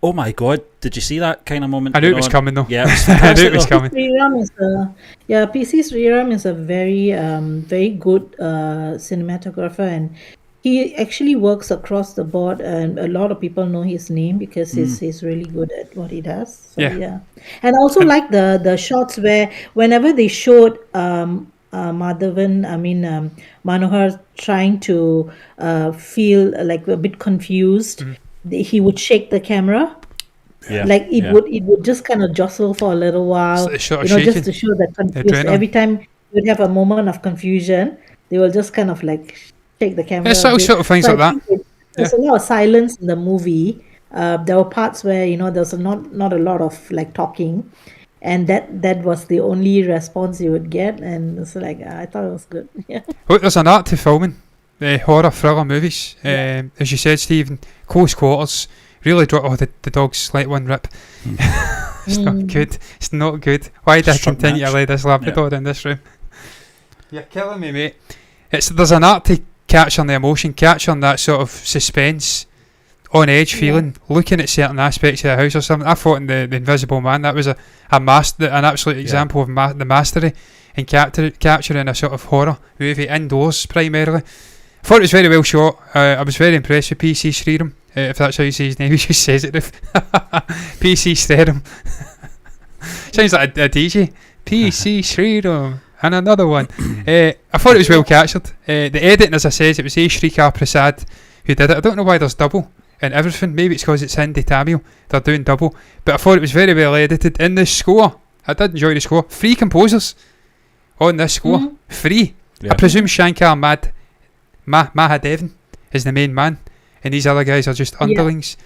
oh my god, did you see that kind of moment? I knew it was coming though. Yeah, it was fantastic. I knew it was coming. PC Sriram is a very very good cinematographer, and he actually works across the board, and a lot of people know his name because he's really good at what he does. So, and I also like the shots where whenever they showed Madhavan, Manohar trying to feel like a bit confused, he would shake the camera. Yeah. Like it would just kind of jostle for a little while, It's sort of just shaking. to show that confused. Adrenaline. Every time you'd have a moment of confusion, they will just kind of like shake the camera. It's a little bit. sort of things So like I that. think there's a lot of silence in the movie. There were parts where there's not a lot of like talking, and that was the only response you would get, and it's like I thought it was good. Yeah. Look, there's an art to filming horror thriller movies. As you said, Stephen, close quarters. Really draw. Oh, the dogs let one rip. It's not good. It's not good. Why did I continue to lay this Labrador in this room? You're killing me, mate. There's an art to capturing the emotion, capturing that sort of suspense, on edge feeling, looking at certain aspects of the house or something. I thought in the Invisible Man that was an absolute example of the mastery in capturing a sort of horror movie indoors primarily. I thought it was very well shot. I was very impressed with PC Sriram. If that's how you say his name, he just says it. PC Sriram. Sounds like a DJ. PC Sriram. And another one. I thought it was well captured. The editing, as I said, it was A. Shrikar Prasad who did it. I don't know why there's double in everything. Maybe it's because it's Hindi Tamil. They're doing double. But I thought it was very well edited. In the score, I did enjoy the score. 3 composers on this score. 3. Yeah. I presume Shankar Mahadevan is the main man, and these other guys are just underlings.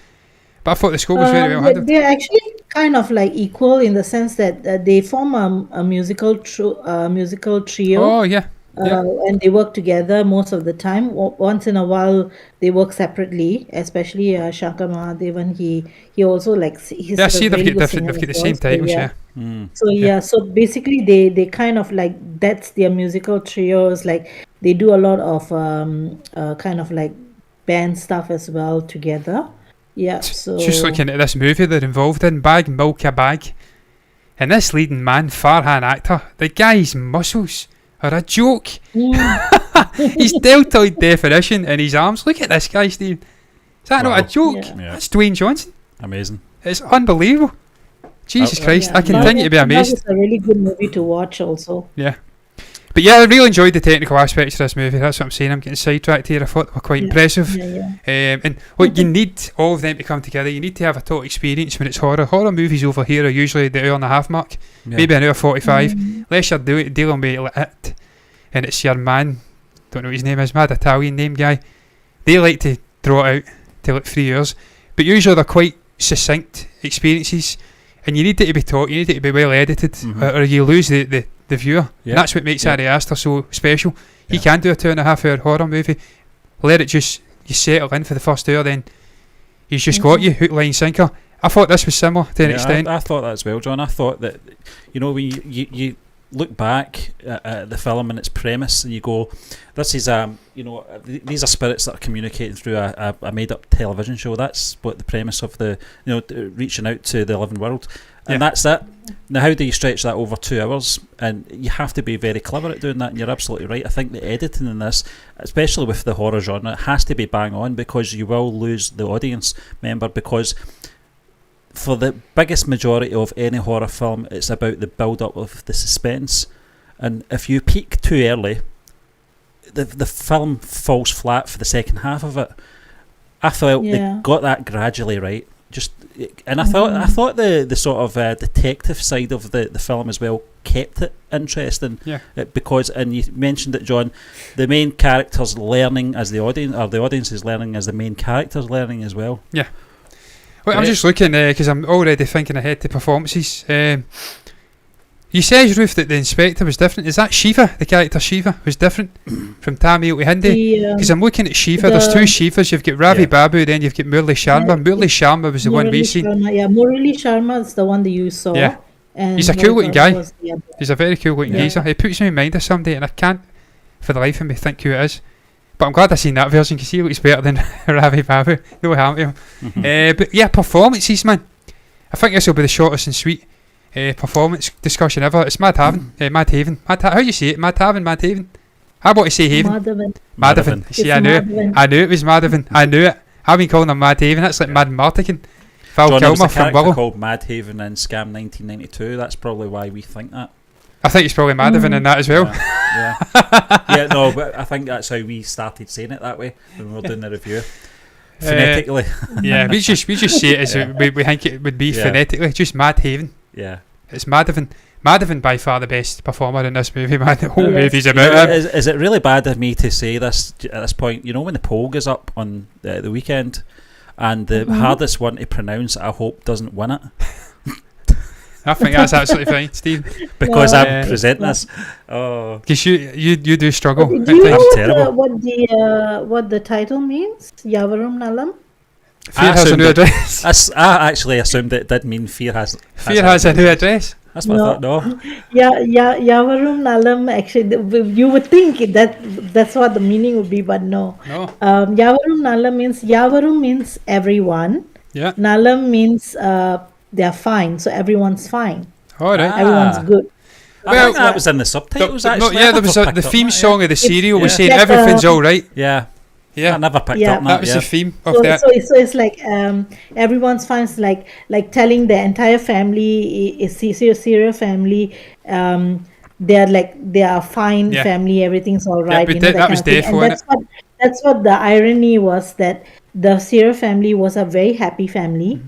But I thought the score was very well handled. They're actually kind of like equal in the sense that they form a musical trio. Oh, yeah. And they work together most of the time. Once in a while, they work separately. Especially Shankar Mahadevan. He also he's Yeah, I see they've really got good the singer same voice, titles, yeah. yeah. So basically they kind of like that's their musical trios. Like they do a lot of kind of like band stuff as well together. Yeah. So Just looking at this movie they're involved in, Bag Milka Bag, and this leading man, Farhan Akhtar, the guy's muscles are a joke. His deltoid definition in his arms. Look at this guy, Steve. Is that not a joke? Yeah. That's Dwayne Johnson. Amazing. It's unbelievable. Jesus Christ, I Yeah, continue to be amazed. It's a really good movie to watch also. Yeah. But yeah, I really enjoyed the technical aspects of this movie. That's what I'm saying. I'm getting sidetracked here. I thought they were quite impressive. Yeah. And what you need all of them to come together. You need to have a total experience when it's horror. Horror movies over here are usually the hour and a half mark, maybe an hour 45. Unless you're dealing with it, and it's your man, don't know what his name is, mad Italian name guy. They like to draw it out to like 3 hours, but usually they're quite succinct experiences, and you need it to be taught. You need it to be well edited, or you lose the viewer. And that's what makes Ari Aster so special. He can do a 2.5 hour horror movie, let it just, you settle in for the first hour, then he's just got you hook, line, sinker. I thought this was similar to an extent. I thought that as well, John. I thought that, when you look back at the film and its premise, and you go, this is these are spirits that are communicating through a made up television show. That's what the premise of the reaching out to the living world, and that's it. Now, how do you stretch that over 2 hours? And you have to be very clever at doing that, and you're absolutely right. I think the editing in this, especially with the horror genre, it has to be bang on, because you will lose the audience member, because for the biggest majority of any horror film, it's about the build-up of the suspense, and if you peak too early, the film falls flat for the second half of it. I felt they got that gradually right. And I thought the sort of detective side of the film as well kept it interesting. Because, and you mentioned it, John, the main character's learning as the audience, or the audience is learning as the main character's learning as well. Yeah. Well, I'm just looking, because I'm already thinking ahead to performances. You said, Ruth, that the inspector was different. Is that Shiva? The character Shiva was different from Tamil to Hindi? Because I'm looking at Shiva. There's 2 Shivas. You've got Ravi Babu, then you've got Murli Sharma. Murli Sharma was the one we seen. Murli Sharma is the one that you saw. Yeah. And he's a cool looking guy. Yeah. He's a very cool looking geezer. He puts me in mind of somebody, and I can't for the life of me think who it is. But I'm glad I seen that version, because he looks better than Ravi Babu. No harm to him. But yeah, performances, man. I think this will be the shortest and sweet performance discussion ever. It's Madhavan. How do you say it? Madhavan. I want to say Haven. Madhavan. See, I knew it was Madhavan. I knew it. I've been calling him Madhaven. That's like Mad Martigan. Val John, Kilmer from Willow. Called Mad Haven in Scam 1992. That's probably why we think that. I think it's probably Madivan in that as well. Yeah, no, but I think that's how we started saying it that way when we were doing the review. Phonetically. Yeah, we just say it as we think it would be phonetically. Just Mad Haven. Yeah. It's Madivan. Madivan by far the best performer in this movie, man. The whole movie's about him. Is it really bad of me to say this at this point? You know, when the poll goes up on the weekend and the hardest one to pronounce, I hope, doesn't win it. I think that's absolutely fine, Steve. Because I'm presenting this. Oh, because you do struggle. Do you know terrible. what the title means? Yavarum Nalam. Fear has a new address. I actually assumed it did mean fear has a new address. That's what I thought. No. Yavarum Nalam. Actually, you would think that's what the meaning would be, but no. Yavarum Nalam means Yavarum means everyone. Yeah. Nalam means they're fine, so everyone's fine. All right. Everyone's good. I think that was in the subtitles. Actually, there was the theme song of the serial was saying everything's all right. Yeah. I never picked up that was the theme of that. So it's like everyone's fine. It's like telling the entire family, serial family, they are fine family. Everything's all right. That was there for it. That's what the irony was, that the serial family was a very happy family.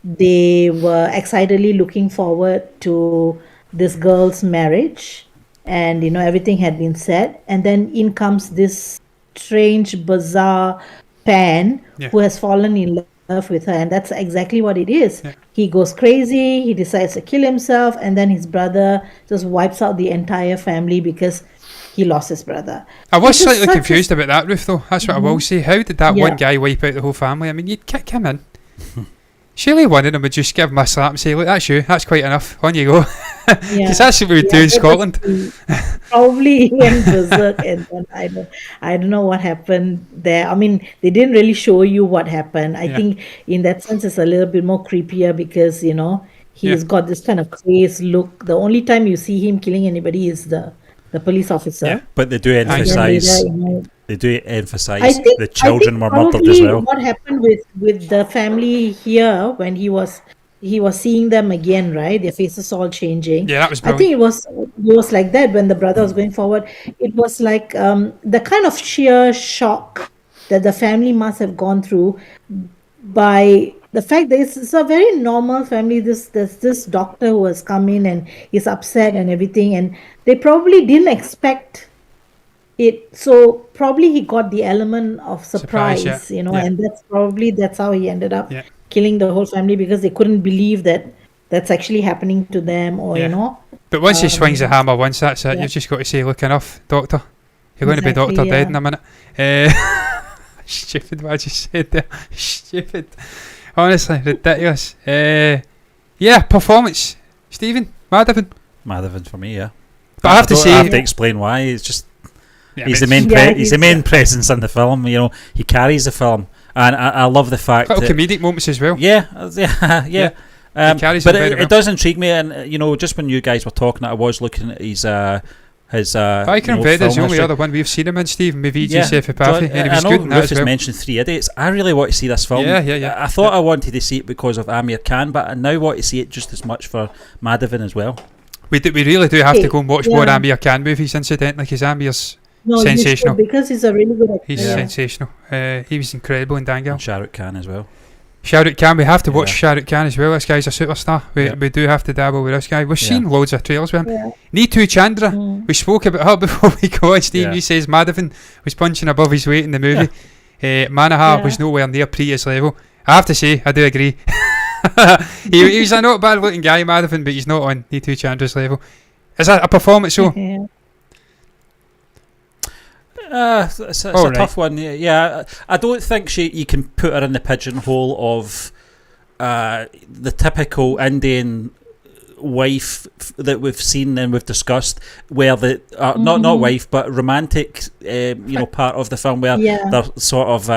They were excitedly looking forward to this girl's marriage, and everything had been set, and then in comes this strange, bizarre Pan who has fallen in love with her, and that's exactly what it is. He goes crazy, he decides to kill himself, and then his brother just wipes out the entire family because he lost his brother. I was slightly confused about that, Ruth, though. That's what I will say. How did that one guy wipe out the whole family? I mean, you'd kick him in. Surely one of them would just give him a slap and say, look, that's you, that's quite enough, on you go. Because that's what we would do in Scotland. Probably he went berserk, and then I don't know what happened there. I mean, they didn't really show you what happened. I think in that sense it's a little bit more creepier because, he's got this kind of crazed look. The only time you see him killing anybody is the police officer. Yeah, but they do emphasize the children were murdered as well. What happened with the family here when he was seeing them again, right? Their faces all changing. Yeah, that was brilliant. I think it was like that when the brother was going forward. It was like the kind of sheer shock that the family must have gone through by the fact that it's a very normal family. There's this doctor who has come in and is upset and everything, and they probably didn't expect it. So probably he got the element of surprise, and that's how he ended up killing the whole family, because they couldn't believe that that's actually happening to them, or But once he swings the hammer once, that's it. You've just got to say, look, enough, doctor. You're going to be Dr. Dead in a minute. Stupid what I just said there. Stupid. Honestly, ridiculous. Performance. Stephen, Madivan for me, yeah. But I have to say, I have to explain why. It's just he's the main he's the main presence in the film. He carries the film, and I love the fact that comedic moments as well. Yeah. But it does intrigue me, and just when you guys were talking, I was looking at his Viking Vedder is the only other one we've seen him in, Steve. Maybe Sefipafi, and he was good in that as well. Ruth has mentioned 3 Idiots. I really want to see this film. I thought I wanted to see it because of Amir Khan, but I now want to see it just as much for Madivan as well. We really do have to go and watch more Amir Khan movies, incidentally, because Amir's sensational. Because he's a really good actor. He's sensational. He was incredible in Dangal. And Shah Rukh Khan as well. Shah Rukh Khan, we have to watch Shah Rukh Khan as well. This guy's a superstar. We do have to dabble with this guy. We've seen loads of trailers with him. Neetu Chandra, we spoke about her before we go on. Steve, he says Madivan was punching above his weight in the movie. Manohar was nowhere near Priya's level. I have to say, I do agree. he was a not bad looking guy, Madivan, but he's not on Neetu Chandra's level. Is that a performance show? It's a tough one. Yeah, I don't think you can put her in the pigeonhole of the typical Indian wife that we've seen and we've discussed, where the not wife but romantic part of the film where they're sort of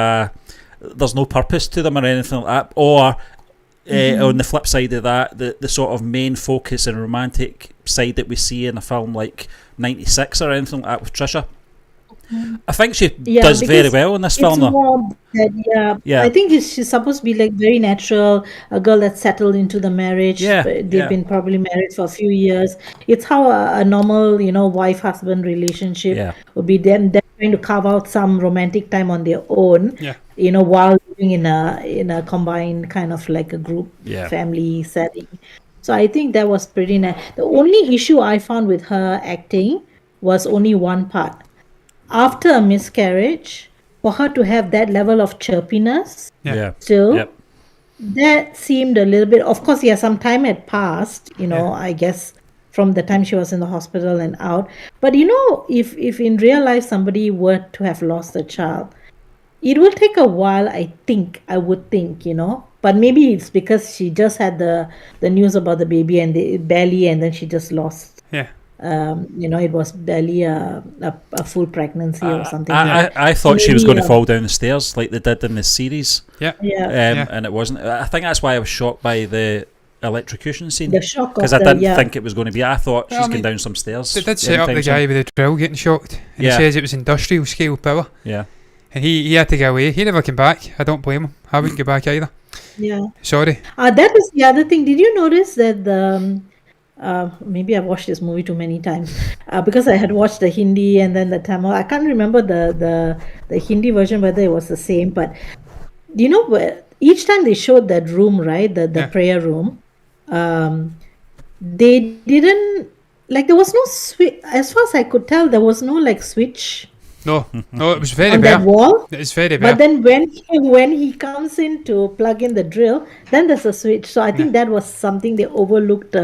there's no purpose to them or anything like that, or on the flip side of that, the sort of main focus and romantic side that we see in a film like 96 or anything like that with Trisha. I think she Yeah, does very because well in this it's film, though. more that, Yeah. I think she's supposed to be like very natural, a girl that's settled into the marriage. Yeah, They've yeah. been probably married for a few years. It's how a normal, wife-husband relationship Yeah. would be. They're trying to carve out some romantic time on their own, Yeah. while living in a combined kind of like a group Yeah. family setting. So I think that was pretty nice. The only issue I found with her acting was only one part. After a miscarriage, for her to have that level of chirpiness Yeah. still, Yep. that seemed a little bit, of course, yeah, some time had passed, I guess from the time she was in the hospital and out. But if in real life somebody were to have lost a child, it will take a while, I would think, but maybe it's because she just had the news about the baby and the belly, and then she just lost. Yeah. It was barely a full pregnancy or something. I thought she was Maybe, going to fall down the stairs like they did in the series. Yeah. Yeah. And it wasn't. I think that's why I was shocked by the electrocution scene. The shock of Because I didn't yeah. think it was going to be. I thought Well, she's I going mean, down some stairs. They did set up the anytime guy soon. with the drill getting shocked. And Yeah. he says it was industrial scale power. Yeah. And he had to get away. He never came back. I don't blame him. I wouldn't go back either. Yeah. Sorry. That was the other thing. Did you notice that maybe I've watched this movie too many times because I had watched the Hindi and then the Tamil. I can't remember the Hindi version whether it was the same, but where each time they showed that room, right, the prayer room, they didn't, like, there was no switch. As far as I could tell, there was no like switch No, it was very on that bare. wall. It's very But bare. then when he comes in to plug in the drill, then there's a switch. So I think that was something they overlooked.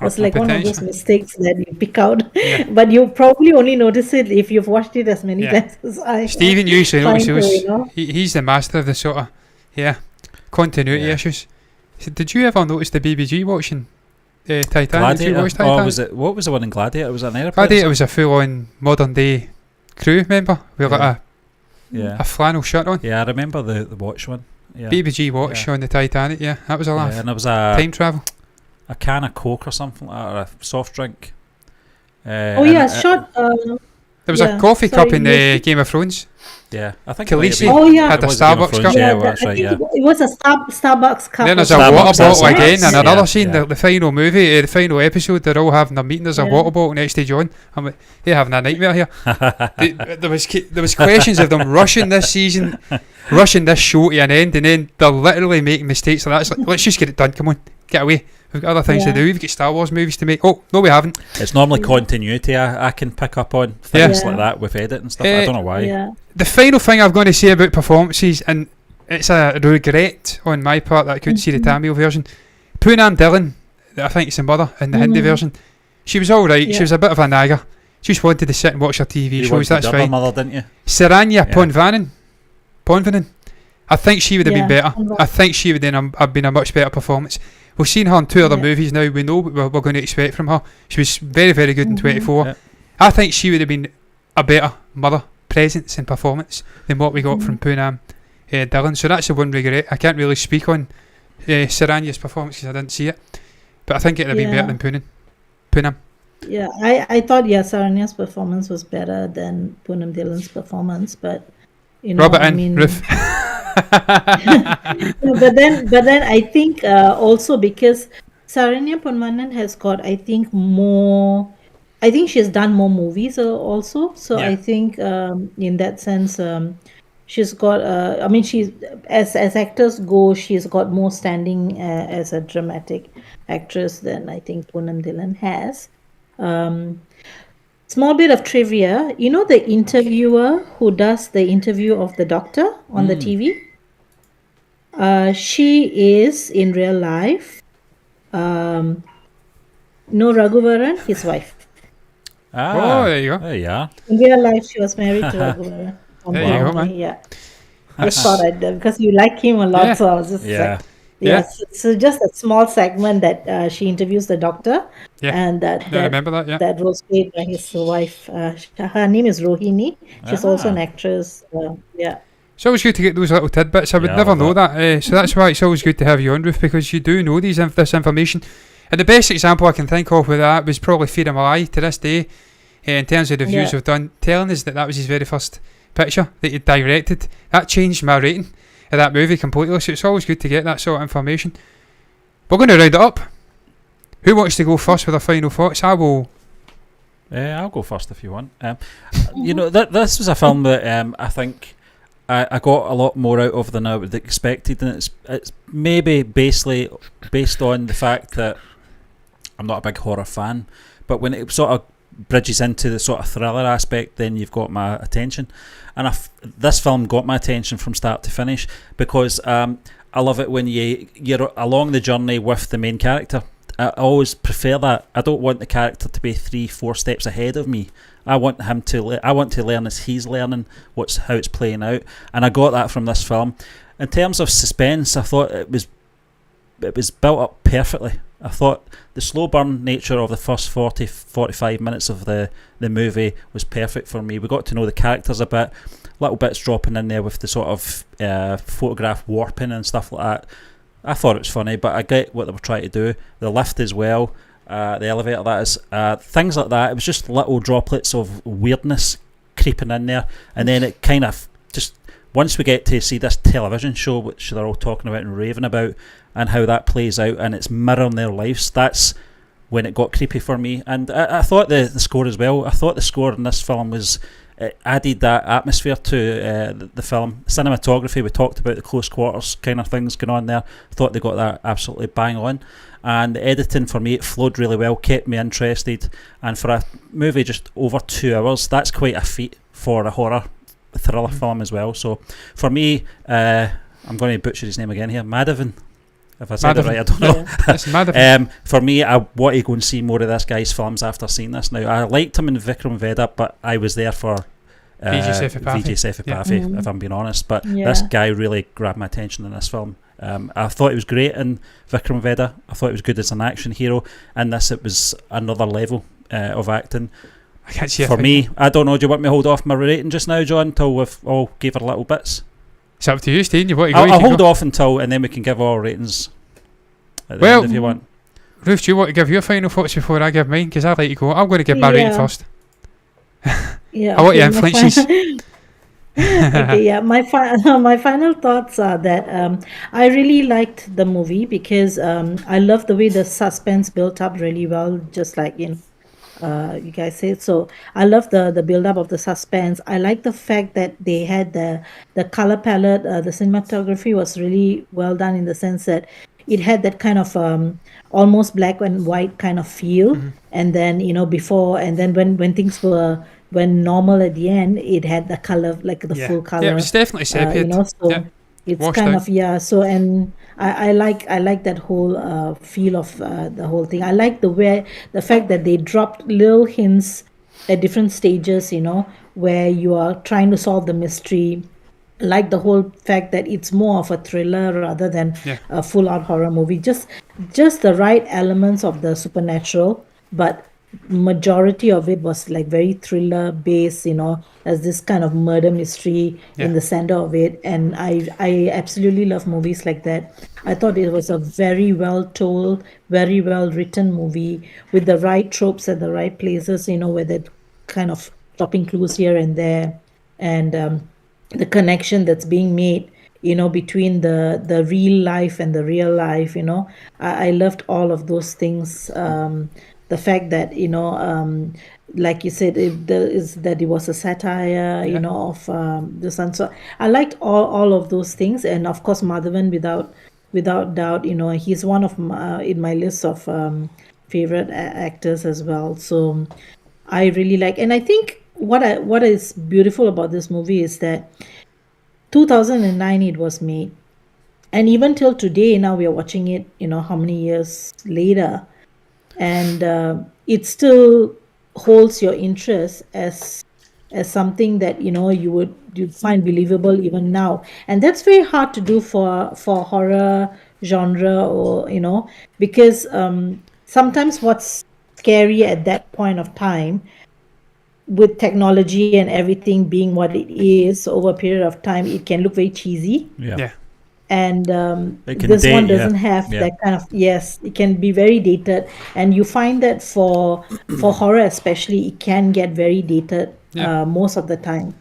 Was like one of those Potential. mistakes that you pick out. Yeah. But you probably only notice it if you've watched it as many Yeah. times as I. Stephen usually Fine notices. to, He's the master of the sort of continuity Yeah. issues. So did you ever notice the BBG watching Titanic? Did you Gladiator. watch Titanic? Oh, was it? What was the one in Gladiator? Was it an airplane? Gladiator was a full-on modern day crew, remember? With like Yeah. a flannel shirt on. Yeah, I remember the watch one. Yeah. BBG watch on the Titanic, yeah, that was a laugh. Yeah, and there was Time travel. a can of Coke or something like that, or a soft drink. Oh yeah, short. There was yeah, a coffee sorry, cup in yes. Game of Thrones. Yeah, I think Khaleesi. it might have Oh been- yeah. Had a it was Game of Starbucks Thrones, cup. Yeah, that- that's I right. think Yeah. it was a Starbucks cup. Then there's or a Starbucks, water that's bottle right. again, and another Yeah, scene, yeah. the final movie, the final episode, they're all having a meeting, there's a Yeah. water bottle next to John. I'm like, they're having a nightmare here. There was questions of them rushing this season, rushing this show to an end, and then they're literally making mistakes like that. It's like, let's just get it done, come on, get away. We've got other things to Yeah. do, we've got Star Wars movies to make. Oh, no we haven't. It's normally continuity I can pick up on things Yeah. like that with edit and stuff. I don't know why. Yeah. The final thing I'm going to say about performances, and it's a regret on my part that I couldn't see the Tamil version. Poonam Dillon, I think it's the mother in the Hindi version, she was alright, she Yeah. was a bit of a nagger. She just wanted to sit and watch her TV You shows, wanted that's the other fine. mother, didn't you? Saranya Yeah. Ponvanen, I think she would have been Yeah, better. Ponvanen. I think she would have been a much better performance. We've seen her in two other Yeah. movies now, we know what we're going to expect from her. She was very, very good in 24. Yeah. I think she would have been a better mother presence and performance than what we got from Poonam Dillon. So that's the one regret. I can't really speak on Saranya's performance because I didn't see it, but I think it would have been Yeah. better than Poonam. Yeah, I thought Saranya's performance was better than Poonam Dillon's performance, but Rub it I in, mean, Ruth. No, but then I think also because Saranya Ponvanan has got, I think, more. I think she's done more movies also. So Yeah. I think in that sense, she's got. I mean, she's as actors go, she's got more standing as a dramatic actress than I think Poonam Dillon has. Small bit of trivia. You know the interviewer who does the interview of the doctor on the TV? She is in real life. No Raghuvaran, his wife. Ah, Oh, there you go. There you are. In real life, she was married to Raghuvaran. There you go, man. Yeah. Just thought I'd because you like him a lot, Yeah. so I was just Yeah. like, So just a small segment that she interviews the doctor, Yeah. and I remember that, yeah. that was played by his wife. Her name is Rohini. She's also an actress. Yeah. It's always good to get those little tidbits. I would Yeah, I never love know that. So that's why it's always good to have you on, Ruth, because you do know this information. And the best example I can think of with that was probably Feed 'em Alive to this day. in terms of the reviews we've done, telling us that was his very first picture that he directed. That changed my rating of that movie completely, so it's always good to get that sort of information. We're going to round it up. Who wants to go first with their final thoughts? I'll go first if you want. You know, this was a film that I think I got a lot more out of than I would have expected, and it's maybe based on the fact that I'm not a big horror fan, but when it sort of bridges into the sort of thriller aspect, then you've got my attention. And this film got my attention from start to finish, because I love it when you're along the journey with the main character. I always prefer that. I don't want the character to be 3-4 steps ahead of me. I want him to. I want to learn as he's learning how it's playing out, and I got that from this film. In terms of suspense, I thought it was built up perfectly. I thought the slow burn nature of the first 40-45 minutes of the movie was perfect for me. We got to know the characters a bit, little bits dropping in there with the sort of photograph warping and stuff like that. I thought it was funny, but I get what they were trying to do. The lift as well, the elevator, that is, things like that. It was just little droplets of weirdness creeping in there, and then it kind of just, once we get to see this television show, which they're all talking about and raving about, and how that plays out, and it's mirroring their lives, that's when it got creepy for me. And I thought the score as well. I thought the score in this film added that atmosphere to the film. Cinematography, we talked about the close quarters kind of things going on there. I thought they got that absolutely bang on. And the editing, for me, it flowed really well, kept me interested. And for a movie just over 2 hours, that's quite a feat for a horror thriller film as well. So for me, I'm going to butcher his name again here, Madhavan. If I said it right, I don't know. It's for me, I want to go and see more of this guy's films after seeing this. Now, I liked him in Vikram Vedha, but I was there for Vijay Sethupathi, if I'm being honest. But this guy really grabbed my attention in this film. I thought he was great in Vikram Vedha. I thought he was good as an action hero. And this, it was another level of acting. I can't see for me, I don't know, do you want me to hold off my rating just now, John, until we've all gave our little bits? It's up to you, Steve. You want to go? I'll hold off until, and then we can give our ratings at the end if you want. Ruth, do you want to give your final thoughts before I give mine? Because I'd like to go. I'm going to give my rating first. I want your influences. Okay, my final thoughts are that I really liked the movie because I love the way the suspense built up really well, just like you guys said. So I love the build up of the suspense. I like the fact that they had the color palette. The cinematography was really well done in the sense that it had that kind of almost black and white kind of feel. And then before, and then when things were normal at the end, it had the color, like the full color. Yeah, it was definitely sepia. So it's Washed kind out. of So and I like that whole feel of the whole thing. I like the fact that they dropped little hints at different stages, where you are trying to solve the mystery. I like the whole fact that it's more of a thriller rather than a full-out horror movie. Just the right elements of the supernatural, but majority of it was like very thriller based, as this kind of murder mystery in the center of it. And I absolutely love movies like that. I thought it was a very well told, very well written movie with the right tropes at the right places, where they're kind of dropping clues here and there, and the connection that's being made between the real life and the real life. I loved all of those things. The fact that like you said, that it was a satire of the sun. So I liked all of those things. And of course Madhavan, without doubt, he's one of in my list of favorite actors as well. So I really like, and I think what is beautiful about this movie is that 2009 it was made, and even till today, now we are watching it how many years later, and it still holds your interest as something that you'd find believable even now. And that's very hard to do for horror genre, or because sometimes what's scary at that point of time, with technology and everything being what it is over a period of time, it can look very cheesy. Yeah. and It can this date one you. doesn't have Yeah. that kind of, yes, it can be very dated, and you find that for horror especially, it can get very dated Yeah. most of the time,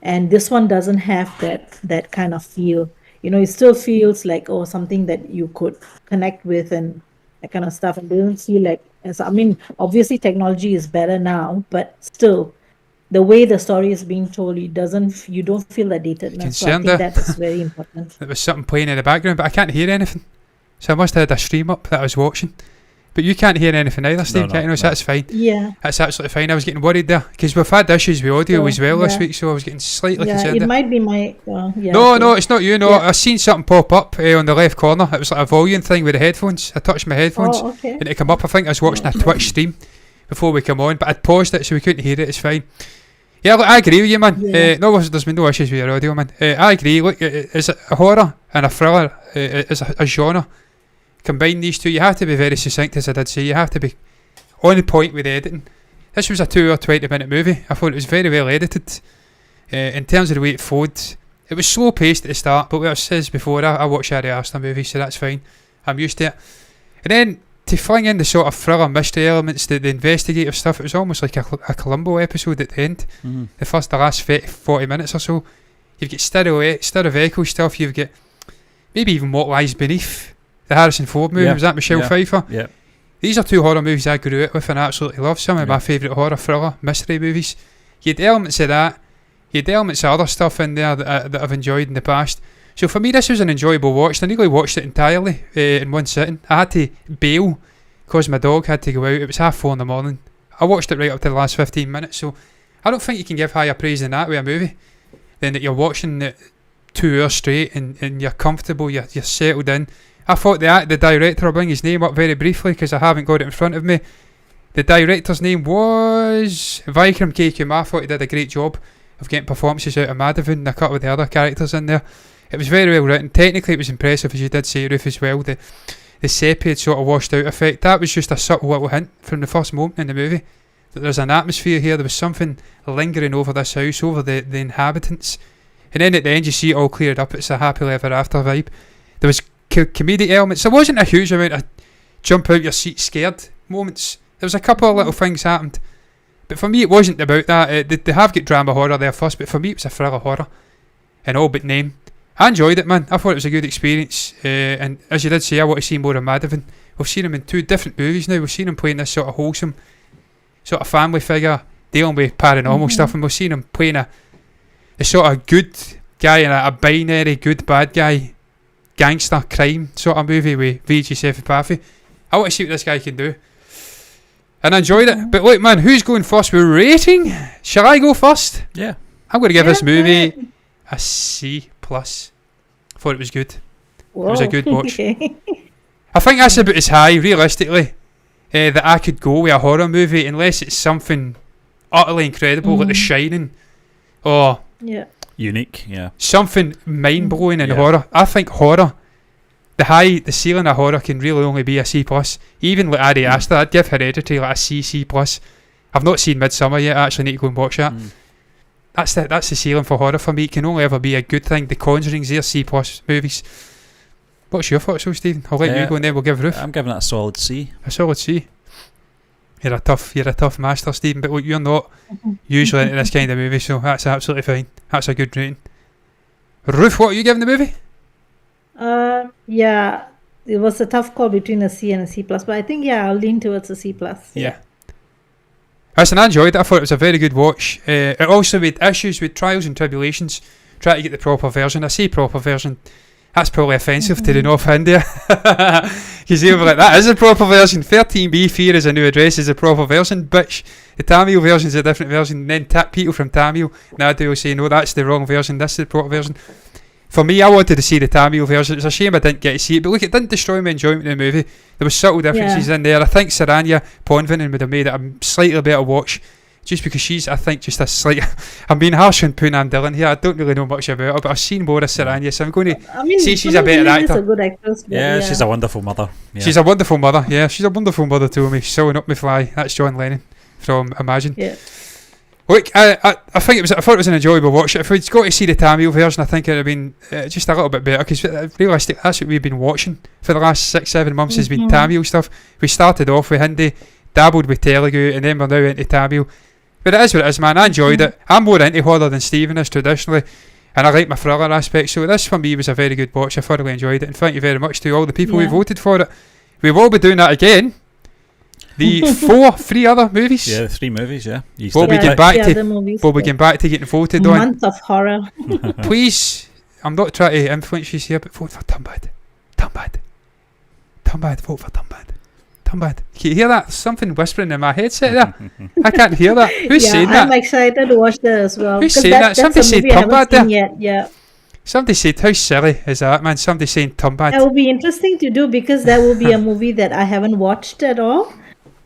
and this one doesn't have that kind of feel. It still feels like, oh, something that you could connect with and that kind of stuff, and doesn't feel like, as I mean, obviously technology is better now, but still the way the story is being told, you don't feel that datedness. So I Concerned think there. that is very important. There was something playing in the background, but I can't hear anything. So I must have had a stream up that I was watching. But you can't hear anything either, Steve, No, can't you? So no. that's fine. Yeah. That's absolutely fine. I was getting worried there because we've had issues with audio So, as well this yeah. week, so I was getting slightly Yeah, concerned it there. might be my yeah. No, okay. no, it's not you. No, Yeah. I seen something pop up on the left corner. It was like a volume thing with the headphones. I touched my headphones Oh, okay. and it came up. I think I was watching a Twitch stream before we come on, but I'd paused it so we couldn't hear it. It's fine. Yeah, look, I agree with you, man. Yeah. No, there's been no issues with your audio, man. I agree. Look, is a horror and a thriller is a genre. Combine these two, you have to be very succinct, as I did say. You have to be on point with the editing. This was a 2 or 20-minute movie. I thought it was very well edited. In terms of the way it flowed, it was slow paced at the start, but what I says before, I watch Ari Aster movies, so that's fine. I'm used to it. And then to fling in the sort of thriller mystery elements, the investigative stuff, it was almost like a Columbo episode at the end. Mhm. The last 40 minutes or so. You've got stereo echo stuff. You've got maybe even What Lies Beneath, the Harrison Ford movie. Yeah, Was that Michelle yeah. Pfeiffer? Yeah. These are 2 horror movies I grew up with and absolutely love. Some of my Yeah. favourite horror thriller mystery movies. You had elements of that. You had elements of other stuff in there that I've enjoyed in the past. So for me, this was an enjoyable watch. I nearly watched it entirely in one sitting. I had to bail because my dog had to go out. It was 4:30 in the morning. I watched it right up to the last 15 minutes. So I don't think you can give higher praise than that with a movie. Than that you're watching it 2 hours straight and you're comfortable, you're settled in. I thought the director, I'll bring his name up very briefly because I haven't got it in front of me. The director's name was Vikram K. Kumar. I thought he did a great job of getting performances out of Madhavan and a couple of the other characters in there. It was very well written. Technically it was impressive, as you did say, Ruth, as well. The sepia sort of washed out effect. That was just a subtle little hint from the first moment in the movie that there's an atmosphere here. There was something lingering over this house, over the inhabitants. And then at the end you see it all cleared up. It's a happily ever after vibe. There was comedic elements. There wasn't a huge amount of jump out your seat scared moments. There was a couple of little things happened. But for me it wasn't about that. They have got drama horror there first, but for me it was a thriller horror. In all but name. I enjoyed it, man. I thought it was a good experience. And as you did say, I want to see more of Madhavan. We've seen him in 2 different movies now. We've seen him playing this sort of wholesome, sort of family figure, dealing with paranormal stuff, and we've seen him playing a sort of good guy in a binary good bad guy gangster crime sort of movie with Vijay Sethupathi. I want to see what this guy can do. And I enjoyed it. But look, man, who's going first with rating? Shall I go first? Yeah. I'm going to give this Yeah, movie a C+. Thought it was good. Whoa. was a good watch. Okay. I think that's about as high, realistically, that I could go with a horror movie, unless it's something utterly incredible like The Shining or Yeah. Unique. Yeah. something mind-blowing in Yeah. horror. I think horror, the ceiling of horror can really only be a C+. Even like Ari Aster, I'd give Hereditary like a C+. I've not seen Midsummer yet. I actually need to go and watch that. That's the ceiling for horror for me. It can only ever be a good thing. The Conjuring's their C+ movies. What's your thoughts, though, Stephen? I'll let you go and then we'll give Ruth I'm giving it a solid C. a solid C. You're a tough master, Stephen, but look, you're not usually into this kind of movie, so that's absolutely fine. That's a good rating. Ruth, what are you giving the movie? Yeah, it was a tough call between a C and a C+, but I think, yeah, I'll lean towards a C+. Yeah. Listen, I enjoyed it. I thought it was a very good watch. It also had issues with trials and tribulations. Try to get the proper version. I say proper version. That's probably offensive to the North India. Because they were like, that is a proper version. 13B, fear is a new address, is a proper version. Bitch, the Tamil version is a different version. And then people from Tamil, Nadu will say, no, that's the wrong version. This is the proper version. For me, I wanted to see the Tamil version. It's a shame I didn't get to see it. But look, it didn't destroy my enjoyment of the movie. There was subtle differences in there. I think Saranya Ponvinen would have made it a slightly better watch. Just because she's, I think, just a slight... I'm being harsh on Poonam Dillon here. I don't really know much about her, but I've seen more of Saranya, so I'm going to say she's a better actor. A good actress, Yeah, she's a wonderful mother. Yeah. She's a wonderful mother. Yeah, she's a wonderful mother to me. Sewing up my fly. That's John Lennon from Imagine. Yeah. Look, I think I thought it was an enjoyable watch. If we'd got to see the Tamil version, I think it would have been just a little bit better, because realistically that's what we've been watching for the last 6-7 months has been Tamil stuff. We started off with Hindi, dabbled with Telugu, and then we're now into Tamil. But it is what it is, man. I enjoyed it. I'm more into horror than Stephen is traditionally, and I like my thriller aspect, so this for me was a very good watch. I thoroughly enjoyed it, and thank you very much to all the people who voted for it. We will be doing that again. The 3 other movies. Yeah, 3 movies. Yeah, we'll be getting back to getting voted on. Month of horror. Please, I'm not trying to influence you here, but vote for Tumbad. Vote for Tumbad. Can you hear that? Something whispering in my headset there. I can't hear that. Who's saying that? I'm excited to watch that as well. Who's saying that? Somebody said Tumbad there. Yet. Yeah. Somebody said, how silly is that, man? Somebody saying Tumbad. That will be interesting to do, because that will be a movie that I haven't watched at all.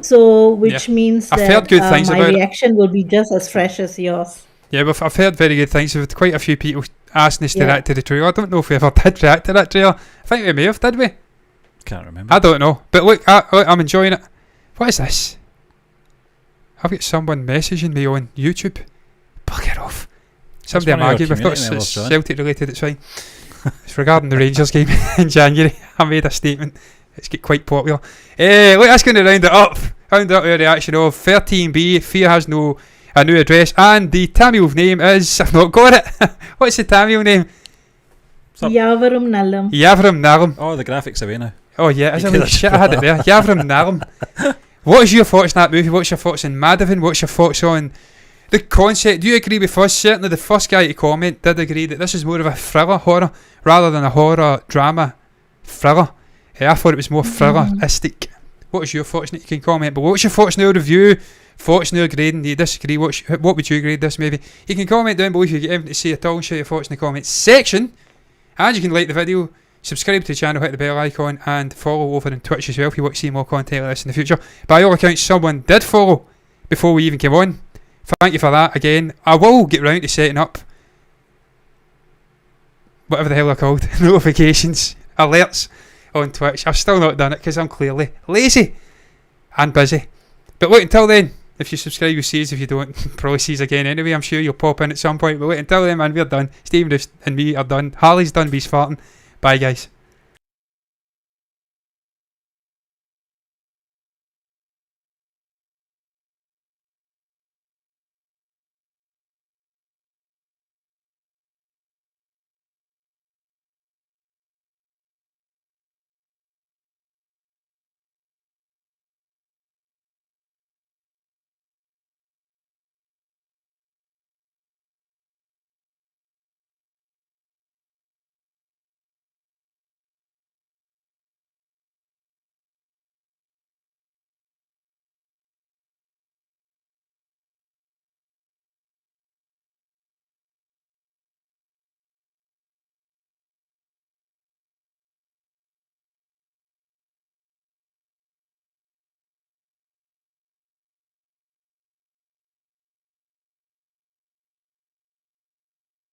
So, which means I've that heard good things my about reaction will be just as fresh as yours. Yeah, but I've heard very good things. We've had quite a few people asking us to react to the trailer. I don't know if we ever did react to that trailer. I think we may have, did we? Can't remember. I don't know. But look, I'm enjoying it. What is this? I've got someone messaging me on YouTube. Bugger off. Somebody I'm arguing with. It's Celtic related, it's fine. It's regarding the Rangers game in January. I made a statement. It's get quite popular. Look, that's going to round it up. Round up our reaction of 13B. Fear has a new address, and the Tamil name is, I've not got it. What's the Tamil name? Yavarum Nalam. Yavarum Nalam. Oh, the graphics away now. Oh yeah, is it? Shit, I had it there. Yavarum Nalam. What is your thoughts on that movie? What's your thoughts on Madhavan? What's your thoughts on the concept? Do you agree with us? Certainly the first guy to comment did agree that this is more of a thriller horror rather than a horror drama thriller. I thought it was more thrilleristic. What is your thoughts? You can comment below. What's your thoughts on our review? Thoughts on our grading? Do you disagree? What would you grade this maybe? You can comment down below if you get anything to say at all, and share your thoughts in the comments section. And you can like the video, subscribe to the channel, hit the bell icon, and follow over on Twitch as well if you want to see more content like this in the future. By all accounts, someone did follow before we even came on. Thank you for that again. I will get round to setting up whatever the hell they're called, notifications, alerts on Twitch. I've still not done it because I'm clearly lazy and busy. But look, until then, if you subscribe, you'll see us. If you don't, probably see us again anyway. I'm sure you'll pop in at some point. But wait, until then, man, we're done. Stephen and me are done. Harley's done. Beast farting. Bye, guys.